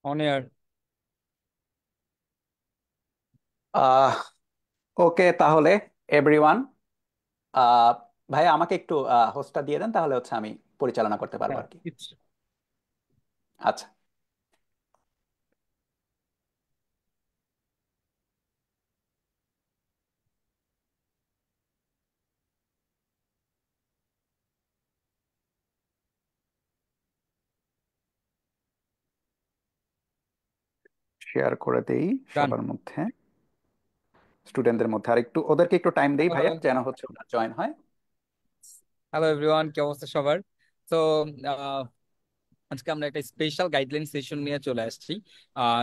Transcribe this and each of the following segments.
On air. আহ ওকে তাহলে everyone, আহ ভাই আমাকে একটু হোস্টটা দিয়ে দেন, তাহলে হচ্ছে আমি পরিচালনা করতে পারবো হ্যাঁ, আর কি। দিচ্ছি। আচ্ছা। শেয়ার করে দেই ডান। সবার মধ্যে, স্টুডেন্টদের মধ্যে, আর একটু ওদেরকে একটু টাইম দেই হ্যালো। ভাইয়া, যেন হচ্ছে ওরা জয়েন হয়। হ্যালো এভরিওয়ান, কি অবস্থা সবার? তো আজকে আমরা একটা স্পেশাল গাইডলাইন সেশন নিয়ে চলে আসছি।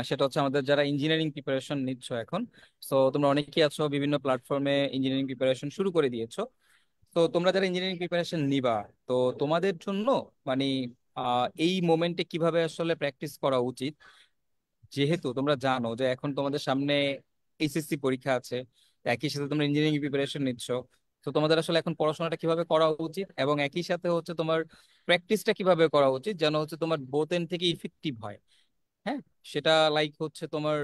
সেটা হচ্ছে আমাদের যারা ইঞ্জিনিয়ারিং প্রিপারেশন নিচ্ছ এখন। তো তোমরা অনেকেই আছো, বিভিন্ন প্ল্যাটফর্মে ইঞ্জিনিয়ারিং প্রিপারেশন শুরু করে দিয়েছো। তো তোমরা যারা ইঞ্জিনিয়ারিং প্রিপারেশন নিবা, তো তোমাদের জন্য মানে এই মোমেন্টে কিভাবে আসলে প্র্যাকটিস করা উচিত, যেহেতু তোমরা জানো যে এখন তোমাদের সামনে এইচএসসি পরীক্ষা আছে, একই সাথে তোমরা ইঞ্জিনিয়ারিং প্রিপারেশন নিচ্ছ। তো তোমাদের আসলে এখন পড়াশোনাটা কিভাবে করা উচিত এবং একই সাথে হচ্ছে তোমার প্র্যাকটিসটা কিভাবে করা উচিত যেন হচ্ছে তোমার বোথ এন্ড থেকে ইফেক্টিভ হয়। হ্যাঁ, সেটা লাইক হচ্ছে তোমার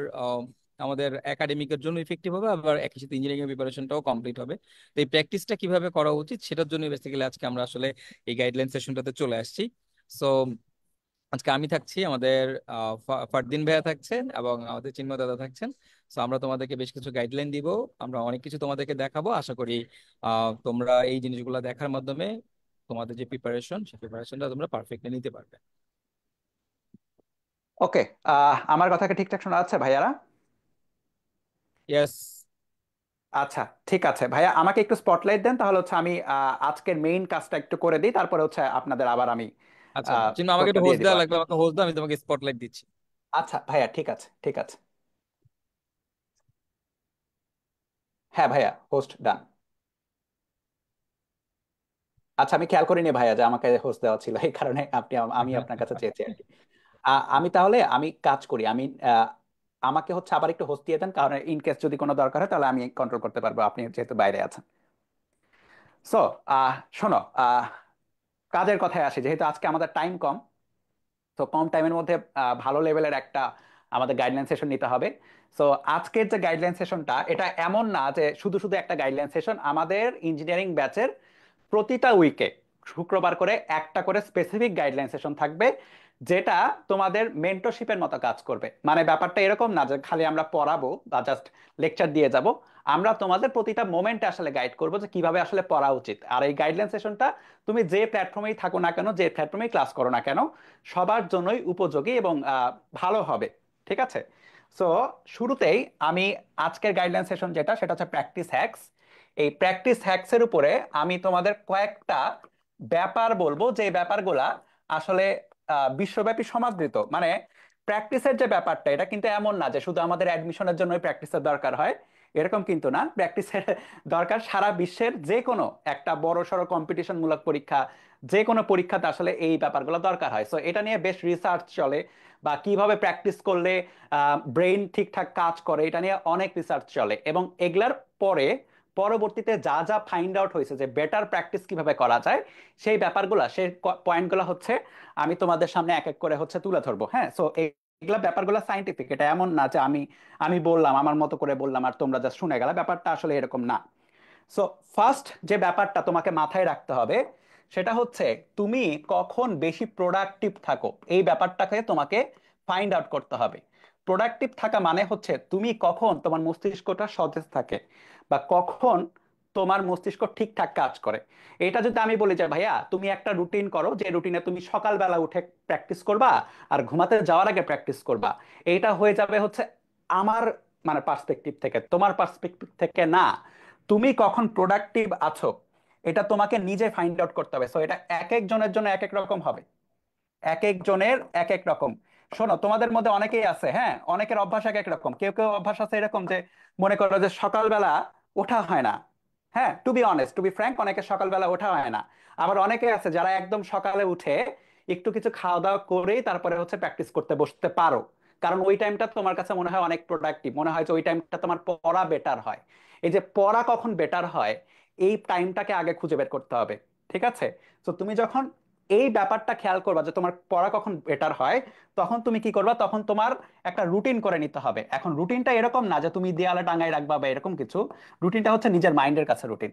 আমাদের একাডেমিকের জন্য ইফেক্টিভ হবে, আবার একই সাথে ইঞ্জিনিয়ারিং প্রিপারেশনটাও কমপ্লিট হবে। তো এই প্র্যাকটিসটা কিভাবে করা উচিত সেটার জন্য বেসিক্যালি আজকে আমরা আসলে এই গাইডলাইন সেশনটাতে চলে আসছি। সো আজকে আমি থাকছি, আমাদের ফারদিন ভাইয়া থাকছেন এবং আমাদের চিন্ময় দাদা থাকছেন। তো আমরা তোমাদেরকে বেশ কিছু গাইডলাইন দিব, আমরা অনেক কিছু তোমাদেরকে দেখাবো। আশা করি তোমরা এই জিনিসগুলো দেখার মাধ্যমে তোমাদের যে প্রিপারেশন, সেই প্রিপারেশনটা তোমরা পারফেক্টলি নিতে পারবে। ওকে, আমার কথাকে ঠিকঠাক শোনা যাচ্ছে ভাইয়ারা? ইয়েস। আচ্ছা, ঠিক আছে ভাইয়া, আমাকে একটু স্পটলাইট দেন, তাহলে হচ্ছে আমি আজকের মেইন কাজটা একটু করে দিই, তারপরে হচ্ছে আপনাদের আবার আমি আচ্ছা, চিন্ময় আমাকে ফ্লোরটা একটু দিয়ে হোস্ট দিব দেওয়া আর কি। লাগবে, আমাকে হোস্ট দাও, আমি তোমাকে স্পটলাইট দিচ্ছি। আচ্ছা ভাইয়া, ঠিক আছে ঠিক আছে। হ্যাঁ ভাইয়া, হোস্ট ডান। আচ্ছা, আমি খেয়াল করিনি ভাইয়া যে আমাকে হোস্ট দেওয়া ছিল, এই কারণে আমি আপনার কাছে চেয়েছি আর কি। আমি তাহলে আমি কাজ করি, আমি আমাকে হচ্ছে আবার একটু হোস্ট দিয়ে দেন, কারণ ইন কেস যদি কোনো দরকার হয় তাহলে আমি কন্ট্রোল করতে পারবো, আপনি যেহেতু বাইরে আছেন। সো শোনো, কাজের কথায় আসি, যেহেতু আজকে আমাদের টাইম কম, তো কম টাইমের মধ্যে ভালো লেভেলের একটা আমাদের গাইডলাইন সেশন নিতে হবে। সো আজকের যে গাইডলাইন সেশনটা, এটা এমন না যে শুধু শুধু একটা গাইডলাইন সেশন, আমাদের ইঞ্জিনিয়ারিং ব্যাচের প্রতিটা উইকে শুক্রবার করে একটা করে স্পেসিফিক গাইডলাইন সেশন থাকবে, যেটা তোমাদের মেন্টরশিপের মতো কাজ করবে। মানে ব্যাপারটা এরকম না যে খালি আমরা পড়াবো বা জাস্ট লেকচার দিয়ে যাব, আমরা তোমাদের প্রতিটা মোমেন্টে আসলে গাইড করবো যে কিভাবে আসলে পড়া উচিত। আর এই গাইডলাইন সেশনটা তুমি যে প্ল্যাটফর্মেই থাকো না কেন, যে প্ল্যাটফর্মেই ক্লাস করো না কেন, সবার জন্যই উপযোগী এবং ভালো হবে। ঠিক আছে। সো শুরুতেই আমি আজকের গাইডলাইন সেশন যেটা, সেটা হচ্ছে প্র্যাকটিস হ্যাকস। এই প্র্যাকটিস হ্যাকস এর উপরে আমি তোমাদের কয়েকটা ব্যাপার বলবো, যে ব্যাপারগুলা আসলে বিশ্বব্যাপী সমাদৃত। মানে প্র্যাকটিসের যে ব্যাপারটা, এটা কিন্তু এমন না যে শুধু আমাদের অ্যাডমিশনের জন্যই প্র্যাকটিসের দরকার হয়, এরকম কিন্তু না। প্র্যাকটিসের দরকার সারা বিশ্বের যে কোনো একটা বড় সড়ো কম্পিটিশন মূলক পরীক্ষা, যে কোনো পরীক্ষাতে আসলে এই ব্যাপারগুলো দরকার হয়। সো এটা নিয়ে বেশ রিসার্চ চলে, বা কিভাবে প্র্যাকটিস করলে ব্রেইন ঠিকঠাক কাজ করে, এটা নিয়ে অনেক রিসার্চ চলে। এবং এগুলার পরে পরবর্তীতে যা যা ফাইন্ড আউট হয়েছে যে বেটার প্র্যাকটিস কিভাবে করা যায়, সেই ব্যাপারগুলা, সেই পয়েন্টগুলো হচ্ছে আমি তোমাদের সামনে এক এক করে হচ্ছে তুলে ধরবো। হ্যাঁ, সো এগুলা ব্যাপারগুলো সাইন্টিফিক, এটা এমন না যে আমি আমি বললাম, আমার মতো করে বললাম আর তোমরা যা শুনে গেলে, ব্যাপারটা আসলে এরকম না। সো ফার্স্ট যে ব্যাপারটা তোমাকে মাথায় রাখতে হবে, সেটা হচ্ছে তুমি কখন বেশি প্রোডাক্টিভ থাকো, এই ব্যাপারটাকে তোমাকে ফাইন্ড আউট করতে হবে। প্রোডাক্টিভ থাকা মানে হচ্ছে তুমি কখন তোমার মস্তিষ্কটা সতেজ থাকে, বা কখন তোমার মস্তিষ্ক ঠিকঠাক কাজ করে। এটা যদি আমি বলি যে ভাইয়া তুমি একটা রুটিন করো, যে রুটিনে তুমি সকালবেলা উঠে প্র্যাকটিস করবা আর ঘুমাতে যাওয়ার আগে প্র্যাকটিস করবা, এইটা হয়ে যাবে হচ্ছে আমার মানে পার্সপেক্টিভ থেকে, তোমার পার্সপেক্টিভ থেকে না। তুমি কখন প্রোডাক্টিভ আছো, এটা তোমাকে নিজে ফাইন্ড আউট করতে হবে। সো এটা এক একজনের জন্য এক এক রকম হবে, এক একজনের এক এক রকম। শোনো, তোমাদের মধ্যে অনেকেই আছে, হ্যাঁ, অনেকের অভ্যাস এক এক রকম। কেউ কেউ অভ্যাস আছে এরকম যে মনে করো যে সকালবেলা ওঠা হয় না। হ্যাঁ, to be honest, to be frank, অনেকের সকালবেলা ওঠা হয় না। আবার অনেকে আছে যারা একদম সকালে উঠে একটু কিছু খাওয়া দাওয়া করেই তারপরে হচ্ছে প্র্যাকটিস করতে বসতে পারো, কারণ ওই টাইমটা তোমার কাছে মনে হয় অনেক প্রোডাক্টিভ, মনে হয় যে ওই টাইমটা তোমার পড়া বেটার হয়। এই যে পড়া কখন বেটার হয়, এই টাইমটাকে আগে খুঁজে বের করতে হবে। ঠিক আছে। তো তুমি যখন এই ব্যাপারটা খেয়াল করবা যে তোমার পড়া কখন বেটার হয়, তখন তুমি কি করবা, তখন তোমার একটা রুটিন করে নিতে হবে। এখন রুটিনটা এরকম না যে তুমি দেয়ালে টাঙায় রাখবা বা এরকম কিছু, রুটিনটা হচ্ছে নিজের মাইন্ডের কাছে রুটিন,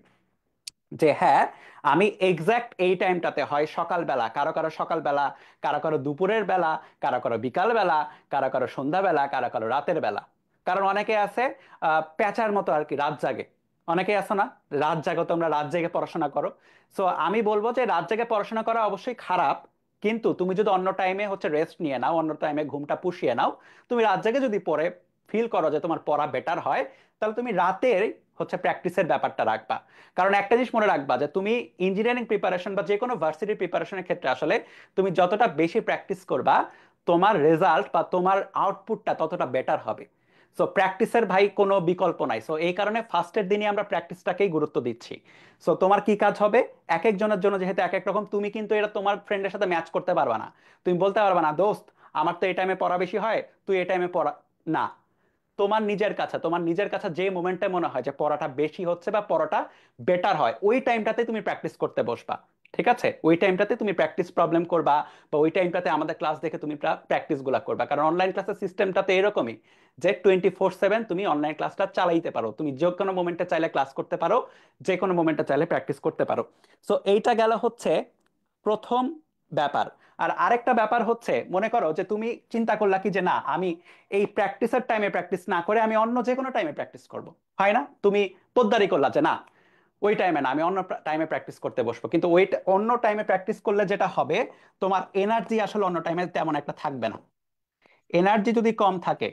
যে হ্যাঁ আমি এক্সাক্ট এই টাইমটাতে, হয় সকালবেলা, কারো কারো সকালবেলা, কারো কারো দুপুরের বেলা, কারো কারো বিকাল বেলা, কারো কারো সন্ধ্যাবেলা, কারো কারো রাতের বেলা। কারণ অনেকে আছে প্যাঁচার মতো আর কি রাত জাগে, অনেকে আছে না, রাত জাগো, তোমরা রাত জেগে পড়াশোনা করো। সো আমি বলবো যে রাত জেগে পড়াশোনা করা অবশ্যই খারাপ, কিন্তু তুমি যদি অন্য টাইমে হচ্ছে রেস্ট নিয়ে নাও, অন্য টাইমে ঘুমটা পুষিয়ে নাও, তুমি রাত জেগে যদি পড়ে ফিল করো যে তোমার পড়া বেটার হয়, তাহলে তুমি রাতের হচ্ছে প্র্যাকটিসের ব্যাপারটা রাখবা। কারণ একটা জিনিস মনে রাখবা যে তুমি ইঞ্জিনিয়ারিং প্রিপারেশন বা যে কোনো ভার্সিটির প্রিপারেশনের ক্ষেত্রে আসলে তুমি যতটা বেশি প্র্যাকটিস করবা, তোমার রেজাল্ট বা তোমার আউটপুটটা ততটা বেটার হবে। সো প্র্যাকটিসের ভাই কোনো বিকল্প নাই। সো এই কারণে ফার্স্টের দিনই আমরা প্র্যাকটিসটাকেই গুরুত্ব দিচ্ছি। সো তোমার কি কাজ হবে, এক একজনের জন্য যেহেতু এক এক রকম, তুমি কিন্তু এটা তোমার ফ্রেন্ডের সাথে ম্যাচ করতে পারবা না। তুমি বলতে পারবা না, দোস্ত আমার তো এই টাইমে পড়া বেশি হয়, তুই এই টাইমে পড়া না। তোমার নিজের কাছে যে মোমেন্টে মনে হয় যে পড়াটা বেশি হচ্ছে বা পড়াটা বেটার হয়, ওই টাইমটাতে তুমি প্র্যাকটিস করতে বসবা। ঠিক আছে, ওই টাইমটাতে তুমি প্র্যাকটিস প্রবলেম করবা, বা ওই টাইমটাতে আমাদের ক্লাস দেখে তুমি প্র্যাকটিস গুলা করবা। কারণ অনলাইন ক্লাসের সিস্টেমটাতে এরকমই যে 24/7 তুমি অনলাইন ক্লাসটা চালাইতে পারো, তুমি যে কোনো মোমেন্টে চাইলে ক্লাস করতে পারো, যে কোনো মোমেন্টে চাইলে প্র্যাকটিস করতে পারো। সো এইটা গেল হচ্ছে প্রথম ব্যাপার। আর আরেকটা ব্যাপার হচ্ছে, মনে করো যে তুমি চিন্তা করলা কি যে না আমি এই প্র্যাকটিসের টাইমে প্র্যাকটিস না করে আমি অন্য যে কোনো টাইমে প্র্যাকটিস করব, হয় না, তুমি পোদ্দারি করলা যে না ওই টাইমে না, আমি অন্য টাইমে প্র্যাকটিস করতে বসবো। কিন্তু ওই অন্য টাইমে প্র্যাকটিস করলে যেটা হবে, তোমার এনার্জি আসলে অন্য টাইমে তেমন একটা থাকবে না। এনার্জি যদি কম থাকে,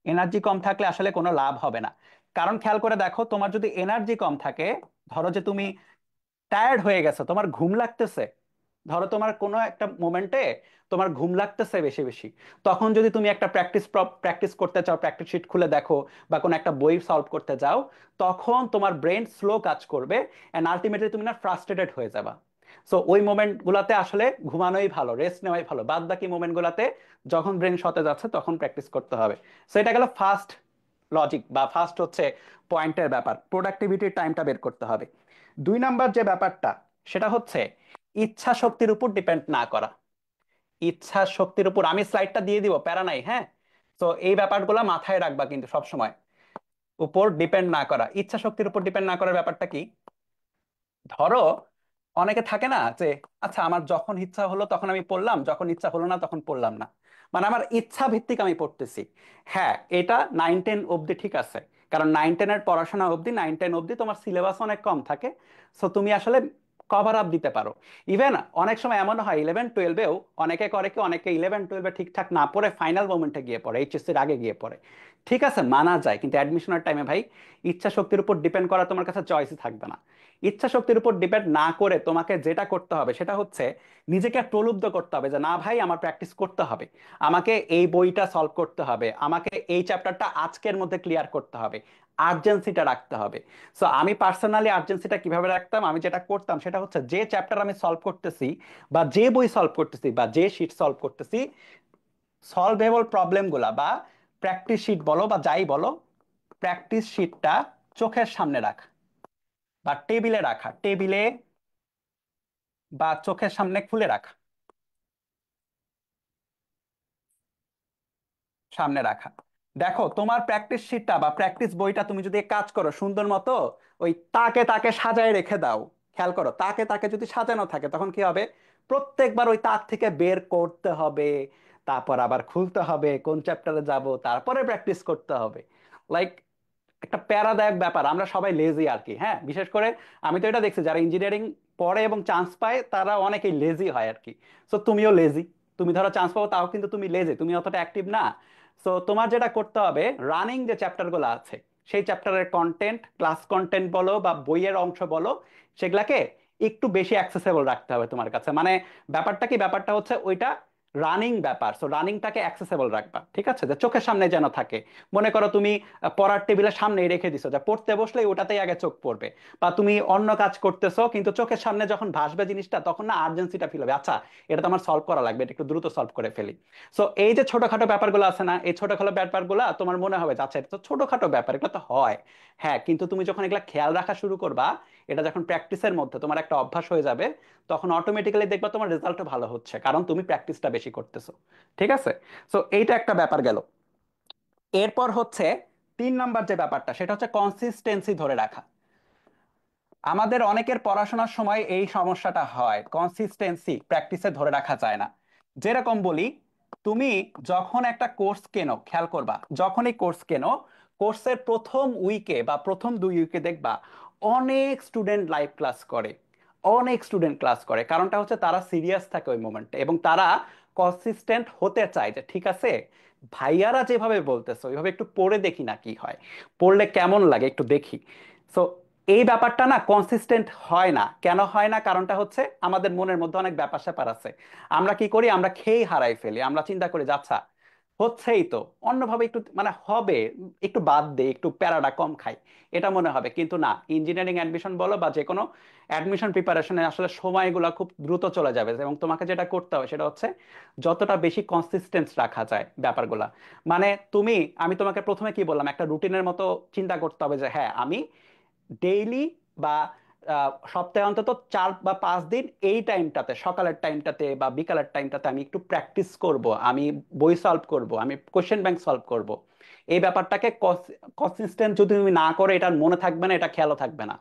এনার্জি কম থাকলে আসলে কোনো লাভ হবে না। কারণ খেয়াল করে দেখো, তোমার যদি এনার্জি কম থাকে, ধরো যে তুমি টায়ার্ড হয়ে গেছে, তোমার ঘুম লাগতেছে, ধরো তোমার কোনো একটা মোমেন্টে তোমার ঘুম লাগতেছে বেশি বেশি, তখন যদি তুমি একটা প্র্যাকটিস করতে চাও, প্র্যাকটিস শিট খুলে দেখো, বা কোনো একটা বই সলভ করতে যাও, তখন তোমার ব্রেন স্লো কাজ করবে, এন্ড আলটিমেটলি তুমি না ফ্রাস্ট্রেটেড হয়ে যাবা। সো ওই মোমেন্ট গুলাতে আসলে ঘুমানোই ভালো, রেস্ট নেওয়াই ভালো, বাদ বাকি মোমেন্ট গুলাতে যখন ব্রেন সতেজ আছে তখন প্র্যাকটিস করতে হবে। সো এটা গেল ফার্স্ট লজিক বা ফার্স্ট হচ্ছে পয়েন্টের ব্যাপার, প্রোডাক্টিভিটির টাইমটা বের করতে হবে। 2 নাম্বার যে ব্যাপারটা, সেটা হচ্ছে ইচ্ছা শক্তির উপর ডিপেন্ড না করা। ইচ্ছা শক্তির উপর আমি স্লাইডটা দিয়ে দিব, প্যারা নাই, হ্যাঁ। তো এই ব্যাপারগুলো মাথায় রাখবা কিন্তু সব সময়, উপর ডিপেন্ড না করা, ইচ্ছা শক্তির উপর ডিপেন্ড না করার ব্যাপারটা কি, ধরো অনেকে থাকে না যে আচ্ছা আমার যখন ইচ্ছা হলো তখন আমি পড়লাম, যখন ইচ্ছা হলো না তখন পড়লাম না, মানে আমার ইচ্ছা ভিত্তিক আমি পড়তেছি। হ্যাঁ, এটা 9-10 অবধি ঠিক আছে, কারণ 9-10 এর পড়াশোনা অবধি, 9-10 অবধি তোমার সিলেবাস অনেক কম থাকে, সো তুমি আসলে কভার আপ দিতে পারো। ইভেন অনেক সময় এমন হয় 11-12-এও অনেকে করে কি, অনেকে 11-12-এ ঠিকঠাক না পড়ে ফাইনাল মোমেন্টে গিয়ে পড়ে, এইচএসসির আগে গিয়ে পড়ে। ঠিক আছে, মানা যায়, কিন্তু অ্যাডমিশনের টাইমে ভাই ইচ্ছা শক্তির উপর ডিপেন্ড করা তোমার কাছে চয়েসই থাকবে না। ইচ্ছা শক্তির উপর ডিপেন্ড না করে তোমাকে যেটা করতে হবে সেটা হচ্ছে নিজেকে প্রলুব্ধ করতে হবে যে না ভাই আমার প্র্যাকটিস করতে হবে, আমাকে এই বইটা সলভ করতে হবে, আমাকে এই চ্যাপ্টারটা আজকের মধ্যে ক্লিয়ার করতে হবে, আর্জেন্সিটা রাখতে হবে। সো আমি পার্সোনালি আর্জেন্সিটা কিভাবে রাখতাম, আমি যেটা করতাম সেটা হচ্ছে যে চ্যাপ্টার আমি সলভ করতেছি, বা যে বই সলভ করতেছি, বা যে শিট সলভ করতেছি, সলভেবল প্রবলেমগুলা বা প্র্যাকটিস শিট বলো বা যাই বলো, প্র্যাকটিস শিটটা চোখের সামনে রাখা বা টেবিলে রাখা, টেবিলে বা চোখের সামনে খুলে রাখা, সামনে রাখা। দেখো তোমার প্র্যাকটিস শিটটা বা প্র্যাকটিস বইটা তুমি যদি কাজ করো সুন্দর মতো, ওই তাকে তাকে সাজায় রেখে দাও, খেয়াল করো তাকে তাকে যদি সাজানো থাকে তখন কি হবে, প্রত্যেকবার ওই তাক থেকে বের করতে হবে, তারপর আবার খুলতে হবে, কোন চ্যাপ্টারে যাব, তারপরে প্র্যাকটিস করতে হবে। লাইক একটা প্যারাদায়ক ব্যাপার, আমরা সবাই লেজি আর কি, হ্যাঁ, বিশেষ করে আমি তো এটা দেখছি যারা ইঞ্জিনিয়ারিং পড়ে এবং চান্স পায় তারা অনেকেই লেজি হয় আর কি। সো তুমিও লেজি, তুমি ধরো চান্স পাবো তাও কিন্তু তুমি লেজি, তুমি অতটা অ্যাক্টিভ না। সো তোমার যেটা করতে হবে, রানিং যে চ্যাপ্টার গুলো আছে, সেই চ্যাপ্টারের কন্টেন্ট, ক্লাস কন্টেন্ট বলো বা বইয়ের অংশ বলো, সেগুলাকে একটু বেশি অ্যাক্সেসেবল রাখতে হবে তোমার কাছে। মানে ব্যাপারটা কি, ব্যাপারটা হচ্ছে ওইটা রানিং ব্যাপার, সো রানিংটাকে অ্যাক্সেসেবল রাখবা, ঠিক আছে, যে চোখের সামনে যেন থাকে। মনে করো তুমি পড়ার টেবিলের সামনেই রেখে দিছো, যা পড়তে বসলেই ওটাতেই আগে চোখ পড়বে, বা তুমি অন্য কাজ করতেছো কিন্তু চোখের সামনে যখন ভাসবে জিনিসটা তখন না আর্জেন্সিটা ফিল হবে, আচ্ছা এটা তো আমার সলভ করা লাগবে, এটা একটু দ্রুত সলভ করে ফেলি। সো এই যে ছোটখাটো ব্যাপারগুলো আছে না, এই ছোটখাটো ব্যাপারগুলো তোমার মনে হবে যে আচ্ছা এটা তো ছোটখাটো ব্যাপার, এগুলো তো হয়, হ্যাঁ, কিন্তু তুমি যখন এগুলা খেয়াল রাখা শুরু করবা, এটা যখন প্র্যাকটিসের মধ্যে তোমার একটা অভ্যাস হয়ে যাবে, তখন অটোমেটিক্যালি দেখবা তোমার রেজাল্টও ভালো হচ্ছে, কারণ তুমি প্র্যাকটিসটা বেশি করতেছো। ঠিক আছে? সো এইটা একটা ব্যাপার গেল। এরপর হচ্ছে 3 নাম্বার যে ব্যাপারটা, সেটা হচ্ছে কনসিস্টেন্সি ধরে রাখা। আমাদের অনেকের পড়াশোনার সময় এই সমস্যাটা হয়, কনসিস্টেন্সি প্র্যাকটিসে ধরে রাখা যায় না। যেরকম বলি, তুমি যখন একটা কোর্স কেনো, খেয়াল করবা, যখনই কোর্স কেনো, কোর্সের প্রথম উইকে বা প্রথম 2 উইকে দেখবা অনেক স্টুডেন্ট লাইভ ক্লাস করে, অনেক স্টুডেন্ট ক্লাস করে। কারণটা হচ্ছে তারা সিরিয়াস থাকে ওই মোমেন্টে, এবং তারা কনসিস্টেন্ট হতে চায় যে ঠিক আছে, ভাইয়ারা যেভাবে বলতেছে ওইভাবে একটু পড়ে দেখি না কি হয়, পড়লে কেমন লাগে একটু দেখি। সো এই ব্যাপারটা না কনসিস্টেন্ট হয় না। কেন হয় না? কারণটা হচ্ছে আমাদের মনের মধ্যে অনেক ব্যাপার স্যাপার আছে। আমরা কি করি, আমরা খেই হারাই ফেলি, আমরা চিন্তা করি যে আচ্ছা হচ্ছেই তো, অন্যভাবে একটু মানে হবে, একটু বাদ দে, একটু প্যারাটা কম খাই, এটা মনে হবে। কিন্তু না, ইঞ্জিনিয়ারিং অ্যাডমিশন বলো বা যে কোনো অ্যাডমিশন প্রিপারেশনে আসলে সময়গুলো খুব দ্রুত চলে যাবে, এবং তোমাকে যেটা করতে হবে সেটা হচ্ছে যতটা বেশি কনসিস্টেন্স রাখা যায় ব্যাপারগুলা। মানে তুমি, আমি তোমাকে প্রথমে কি বললাম, একটা রুটিনের মতো চিন্তা করতে হবে যে হ্যাঁ আমি ডেইলি বা সপ্তাহে অন্তত 4 বা 5 দিন এই টাইমটাতে, সকালের টাইমটাতে বা বিকালের টাইমটাতে আমি একটু প্র্যাকটিস করব, আমি বই সলভ করব, আমি কোশ্চেন ব্যাংক সলভ করব। এই ব্যাপারটাকে কনসিস্টেন্ট যদি তুমি না করে, এটা মনে থাকবে না, এটা খেয়ালও থাকবে না।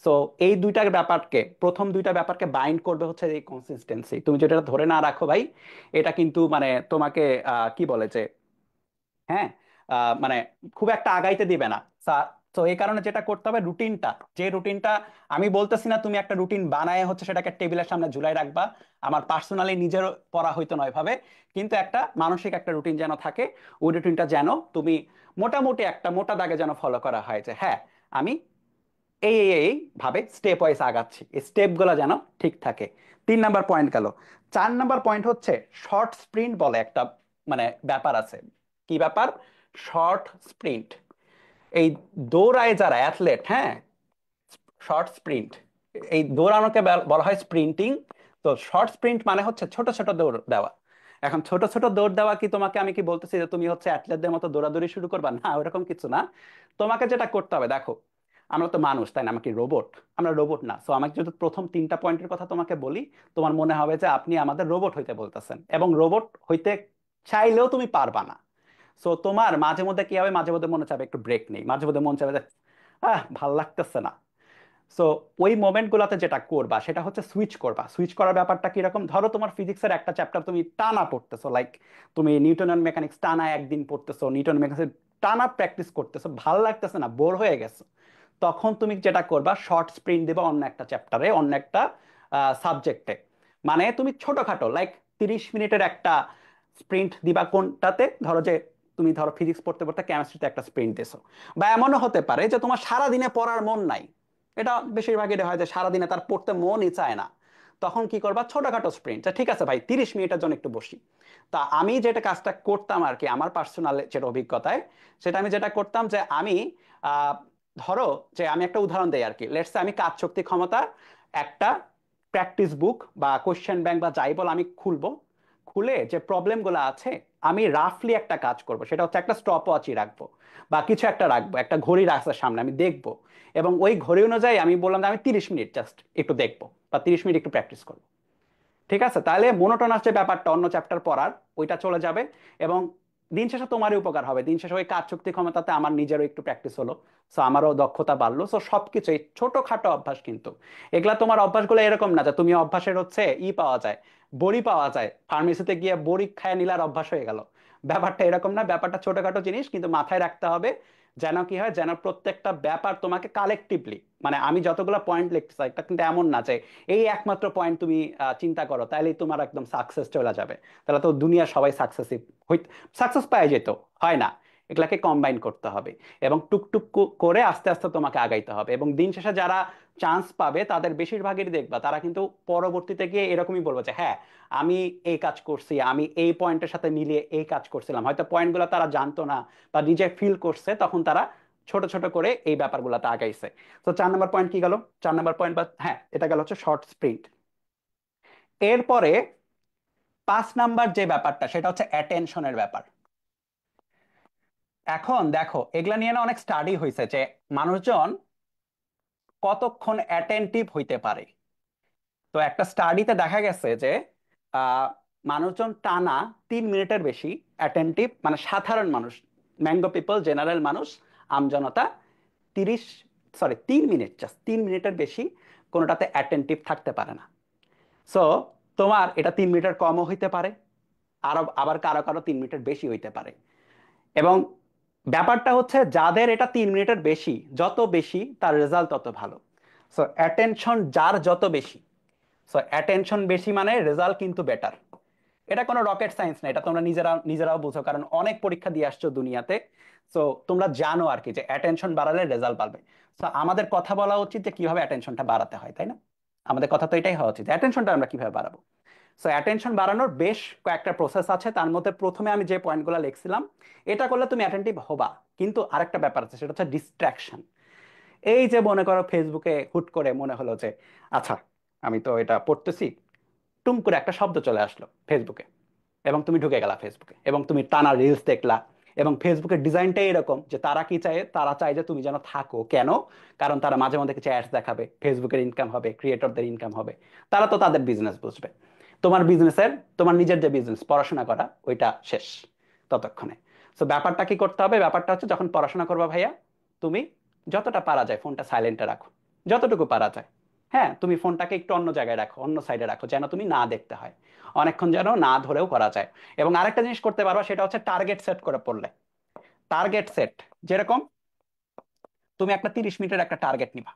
সো এই দুইটা ব্যাপারকে, প্রথম দুইটা ব্যাপারকে বাইন্ড করবে হচ্ছে এই কনসিস্টেন্সি। তুমি যদি এটা ধরে না রাখো ভাই, এটা কিন্তু মানে তোমাকে কি বলে যে, হ্যাঁ, মানে খুব একটা আগাইতে দিবে না। তো এই কারণে যেটা করতে হবে, রুটিনটা, যে রুটিনটা, আমি বলতেছি না তুমি একটা রুটিন বানায় হচ্ছে সেটাকে টেবিলের সামনে ঝুলাই রাখবা, আমার পার্সোনালি নিজের পড়া হইতো নয় ভাবে, কিন্তু একটা মানসিক একটা রুটিন যেন থাকে। ওই রুটিনটা যেন তুমি মোটামুটি একটা মোটা দাগে যেন ফলো করা হয়, যে হ্যাঁ আমি এই ভাবে স্টেপ ওয়াইজ আগাচ্ছি, এই স্টেপ গুলো যেন ঠিক থাকে। 3 নাম্বার পয়েন্ট গেল। 4 নাম্বার পয়েন্ট হচ্ছে শর্ট স্প্রিন্ট বলে একটা মানে ব্যাপার আছে। কি ব্যাপার? Short sprint. এই দৌড়ায় যারা অ্যাথলেট, হ্যাঁ, শর্ট স্প্রিন্ট, এই দৌড়ানোকে বলা হয় স্প্রিন্টিং। তো শর্ট স্প্রিন্ট মানে হচ্ছে ছোট ছোট দৌড় দেওয়া। এখন ছোট ছোট দৌড় দেওয়া কি, তোমাকে আমি কি বলতেছি যে তুমি হচ্ছে অ্যাথলেটদের মতো দৌড়াদৌড়ি শুরু করবা? না, ওরকম কিছু না। তোমাকে যেটা করতে হবে, দেখো আমরা তো মানুষ, তাই না? আমরা কি রোবট? আমরা রোবট না। সো আমাকে যদি প্রথম 3টা পয়েন্টের কথা তোমাকে বলি, তোমার মনে হবে যে আপনি আমাদের রোবট হইতে বলতেছেন, এবং রোবট হইতে চাইলেও তুমি পারবা না। সো তোমার মাঝে মধ্যে কি হবে, মাঝে মধ্যে মনে চাবে একটু ব্রেক নেই, মাঝে মধ্যে মন চাবে যে ভাল লাগতেছে না। সো ওই মোমেন্ট গুলাতে যেটা করবা সেটা হচ্ছে সুইচ করবা। সুইচ করার ব্যাপারটা কিরকম, ধরো তোমার ফিজিক্সের একটা চ্যাপ্টার তুমি টানা পড়তেছো, লাইক তুমি নিউটনের মেকানিক্স টানা একদিন পড়তেছো, নিউটন মেকানিক্স টানা প্র্যাকটিস করতেছো, ভাল লাগতেছে না, বোর হয়ে গেছো, তখন তুমি যেটা করবা, শর্ট স্প্রিন্ট দিবা অন্য একটা চ্যাপ্টারে, অন্য একটা সাবজেক্টে। মানে তুমি ছোটখাটো লাইক 30 মিনিটের একটা স্প্রিন্ট দিবা। কোনটাতে? ধরো যে তুমি ধরো ফিজিক্স পড়তে পড়তে কেমিস্ট্রিতে একটা স্প্রিন্ট দিছো। বা এমনও হতে পারে যে তোমার সারা দিনে পড়ার মন নাই, এটা বেশিরভাগ এটা হয় যে সারাদিনে তার পড়তে মনই চায় না। তখন কি করবা? ছোটখাটো স্প্রিন্ট, ঠিক আছে ভাই 30 মিনিটের জন্য একটু বসি। তা আমি যেটা কাজটা করতাম আর কি, আমার পার্সোনাল যেটা অভিজ্ঞতায়, সেটা আমি যেটা করতাম যে আমি আহ, ধরো যে আমি একটা উদাহরণ দেই আর কি, লেটস সে আমি কাজ শক্তি ক্ষমতা একটা প্র্যাকটিস বুক বা কোশ্চেন ব্যাংক বা যাই বল আমি খুলবো। খুলে যে প্রবলেম গুলো আছে, আমি রাফলি একটা কাজ করব, সেটা হচ্ছে একটা স্টপ ওয়াচই রাখবো বা কিছু একটা রাখবো, একটা ঘড়ি রাখবো সামনে, আমি দেখবো, এবং ওই ঘড়ি অনুযায়ী আমি বললাম যে আমি 30 মিনিট জাস্ট একটু দেখবো বা 30 মিনিট একটু প্র্যাকটিস করবো। ঠিক আছে? তাহলে মোনোটোনাস যে ব্যাপারটা অন্য চ্যাপ্টার পড়ার, ওইটা চলে যাবে, এবং দিন শেষে তোমারই উপকার হবে। দিন শেষে ওই কাজ শক্তি ক্ষমতাতে আমার নিজেরও একটু প্র্যাকটিস হলো, সো আমারও দক্ষতা বাড়লো। সো সবকিছু এই ছোটখাটো অভ্যাস কিন্তু, এগুলা তোমার অভ্যাসগুলো এরকম না যে তুমি অভ্যাসের হচ্ছে পাওয়া যায়, বড়ি পাওয়া যায়, ফার্মেসিতে গিয়ে বড়ি খায় নিলার অভ্যাস হয়ে গেল। ব্যাপারটা এরকম না, ব্যাপারটা ছোটখাটো জিনিস, কিন্তু মাথায় রাখতে হবে যেন কি হয়, যেন প্রত্যেকটা ব্যাপার তোমাকে কালেকটিভলি, মানে আমি যতগুলো পয়েন্ট লিখতে চাই এটা কিন্তু এমন না যে এই একমাত্র পয়েন্ট তুমি চিন্তা করো তাহলেই তোমার একদম সাকসেস চলে যাবে, তাহলে তো দুনিয়া সবাই সাকসেসিভ হইতে, সাকসেস পাওয়া যেত, হয় না। এগুলাকে কম্বাইন করতে হবে, এবং টুকটুক করে আস্তে আস্তে তোমাকে আগাইতে হবে। এবং দিন শেষে যারা চান্স পাবে তাদের বেশিরভাগেরই দেখবা তারা কিন্তু পরবর্তীতে গিয়ে এরকমই বলবো যে হ্যাঁ আমি এই কাজ করছি, আমি এই পয়েন্টের সাথে মিলিয়ে এই কাজ করছিলাম। হয়তো পয়েন্টগুলো তারা জানতো না বা নিজে ফিল করছে, তখন তারা ছোট ছোট করে এই ব্যাপারগুলোতে আগাইছে। তো 4 নম্বর পয়েন্ট কি গেল? 4 নম্বর পয়েন্ট বা হ্যাঁ এটা গেল হচ্ছে শর্ট স্প্রিন্ট। এরপরে 5 নাম্বার যে ব্যাপারটা সেটা হচ্ছে অ্যাটেনশনের ব্যাপার। এখন দেখো এগুলা নিয়ে না অনেক স্টাডি হয়েছে যে মানুষজন কতক্ষণ অ্যাটেন্টিভ হইতে পারে। তো একটা স্টাডিতে দেখা গেছে যে মানুষজন টানা 3 মিনিটের বেশি অ্যাটেন্টিভ, মানে সাধারণ মানুষ, ম্যাঙ্গো পিপল, জেনারেল মানুষ, আমজনতা, 3 মিনিট, জাস্ট 3 মিনিটের বেশি কোনোটাতে অ্যাটেন্টিভ থাকতে পারে না। সো তোমার এটা 3 মিনিটের কমও হইতে পারে, আবার কারো কারো 3 মিনিটের বেশি হইতে পারে। এবং ব্যাপারটা হচ্ছে যাদের এটা 3 মিনিটের বেশি, যত বেশি তার রেজাল্ট তত ভালো। সো অ্যাটেনশন যার যত বেশি, সো অ্যাটেনশন বেশি মানে রেজাল্ট কিন্তু বেটার। এটা কোনো রকেট সায়েন্স না, এটা তোমরা নিজেরাও বুঝো, কারণ অনেক পরীক্ষা দিয়ে আসছো দুনিয়াতে। সো তোমরা জানো আর কি যে অ্যাটেনশন বাড়ালে রেজাল্ট বাড়বে। সো আমাদের কথা বলা উচিত যে কিভাবে অ্যাটেনশনটা বাড়াতে হয়, তাই না? আমাদের কথা তো এটাই হওয়া উচিত, অ্যাটেনশনটা আমরা কিভাবে বাড়াবো। সো অ্যাটেনশন বাড়ানোর বেশ কয়েকটা প্রসেস আছে, তার মধ্যে প্রথমে আমি যে পয়েন্টগুলো লিখছিলাম, এটা করলে তুমি অ্যাটেন্টিভ হবা। কিন্তু আরেকটা ব্যাপার আছে, সেটা হচ্ছে ডিস্ট্রাকশন। এই যে মনে করো ফেসবুকে হুট করে মনে হলো যে আচ্ছা আমি তো এটা পড়তেছি, টুম করে একটা শব্দ চলে আসলো ফেসবুকে, এবং তুমি ঢুকে গেলা ফেসবুকে, এবং তুমি টানা রিলস দেখলা। এবং ফেসবুকের ডিজাইনটাই এরকম যে তারা কি চায়, তারা চায় যে তুমি যেন থাকো। কেন? কারণ তারা মাঝে মধ্যে কিছু অ্যাডস দেখাবে, ফেসবুকের ইনকাম হবে, ক্রিয়েটরদের ইনকাম হবে, তারা তো তাদের বিজনেস বুঝবে। তোমার বিজনেসের, তোমার নিজের যে বিজনেস পড়াশোনা করা, ওইটা শেষ ততক্ষণে। সো ব্যাপারটা কি করতে হবে, ব্যাপারটা হচ্ছে যখন পড়াশোনা করবা ভাইয়া, তুমি যতটা পারা যায় ফোনটা সাইলেন্টে রাখো, যতটুকু পারা যায়। হ্যাঁ, তুমি ফোনটাকে একটু অন্য জায়গায় রাখো, অন্য সাইডে রাখো, যেন তুমি না দেখতে হয়, অনেকক্ষণ যেন না ধরেও করা যায়। এবং আরেকটা জিনিস করতে পারবা, সেটা হচ্ছে টার্গেট সেট করে পড়লে। টার্গেট সেট, যেরকম তুমি একটা 30 মিনিটের একটা টার্গেট নিবা,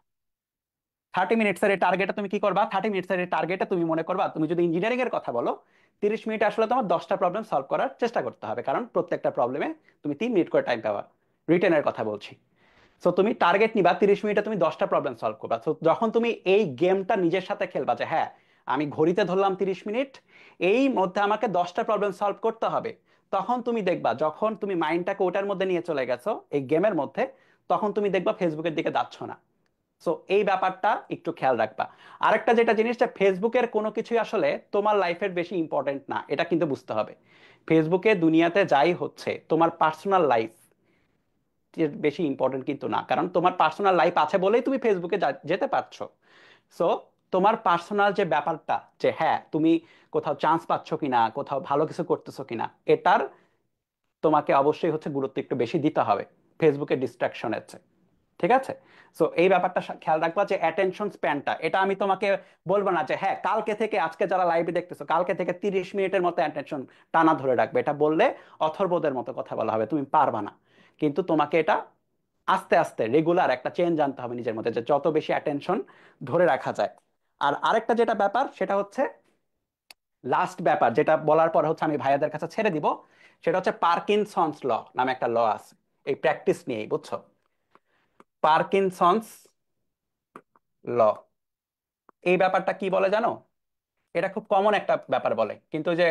30 মিনিটসের এই টার্গেটে তুমি কি করবা, 30 মিনিটসের এই টার্গেটে তুমি মনে করবা, তুমি যদি ইঞ্জিনিয়ারিং এর কথা বলো, 30 মিনিটে আসলে তোমার 10টা প্রবলেম সলভ করার চেষ্টা করতে হবে, কারণ প্রত্যেকটা প্রবলেমে তুমি 3 মিনিট করে টাইম পাবা। রিটেনের কথা বলছি। সো তুমি টার্গেট নিবা, 30 মিনিটে তুমি 10টা প্রবলেম সলভ করবা। তো যখন তুমি এই গেমটা নিজের সাথে খেলবা যে হ্যাঁ আমি ঘড়িতে ধরলাম 30 মিনিট, এই মধ্যে আমাকে 10টা প্রবলেম সলভ করতে হবে, তখন তুমি দেখবা যখন তুমি মাইন্ডটাকে ওটার মধ্যে নিয়ে চলে গেছো, এই গেমের মধ্যে, তখন তুমি দেখবা ফেসবুকের দিকে যাচ্ছ না। সো এই ব্যাপারটা একটু খেয়াল রাখবা। আরেকটা যেটা জিনিস, যে ফেসবুকের কোনো কিছুই আসলে তোমার লাইফের বেশি ইম্পর্টেন্ট না, এটা কিন্তু বুঝতে হবে। ফেসবুকে দুনিয়াতে যাই হচ্ছে, তোমার পার্সোনাল লাইফ বেশি ইম্পর্টেন্ট কিন্তু না, কারণ তোমার পার্সোনাল লাইফ আছে বলেই তুমি ফেসবুকে যেতে পারছো। সো তোমার পার্সোনাল যে ব্যাপারটা, যে হ্যাঁ তুমি কোথাও চান্স পাচ্ছ কিনা, কোথাও ভালো কিছু করতেছো কিনা, এটার তোমাকে অবশ্যই হচ্ছে গুরুত্ব একটু বেশি দিতে হবে ফেসবুকের ডিস্ট্রাকশনের চেয়ে। ঠিক আছে? সো এই ব্যাপারটা খেয়াল রাখবা যে অ্যাটেনশন স্প্যানটা, এটা আমি তোমাকে বলবো না যে হ্যাঁ কালকে থেকে, আজকে যারা লাইভে দেখতেছো কালকে থেকে 30 মিনিটের মতো অ্যাটেনশন টানা ধরে রাখবে, এটা বললে অথর্বদের মতো কথা বলা হবে, তুমি পারবা না। কিন্তু তোমাকে এটা আস্তে আস্তে রেগুলার একটা চেঞ্জ আনতে হবে নিজের মধ্যে, যে যত বেশি অ্যাটেনশন ধরে রাখা যায়। আর আরেকটা যেটা ব্যাপার, সেটা হচ্ছে লাস্ট ব্যাপার, যেটা বলার পর হচ্ছে আমি ভাইয়াদের কাছে ছেড়ে দিব, সেটা হচ্ছে পার্কিনসন্স ল নামে একটা ল আছে, এই প্র্যাকটিস নিয়েই, বুঝছো? পার্কিনসন্স ল, এই ব্যাপারটা কি বলে জানো? এটা খুব কমন একটা ব্যাপার বলে, কিন্তু ওই যে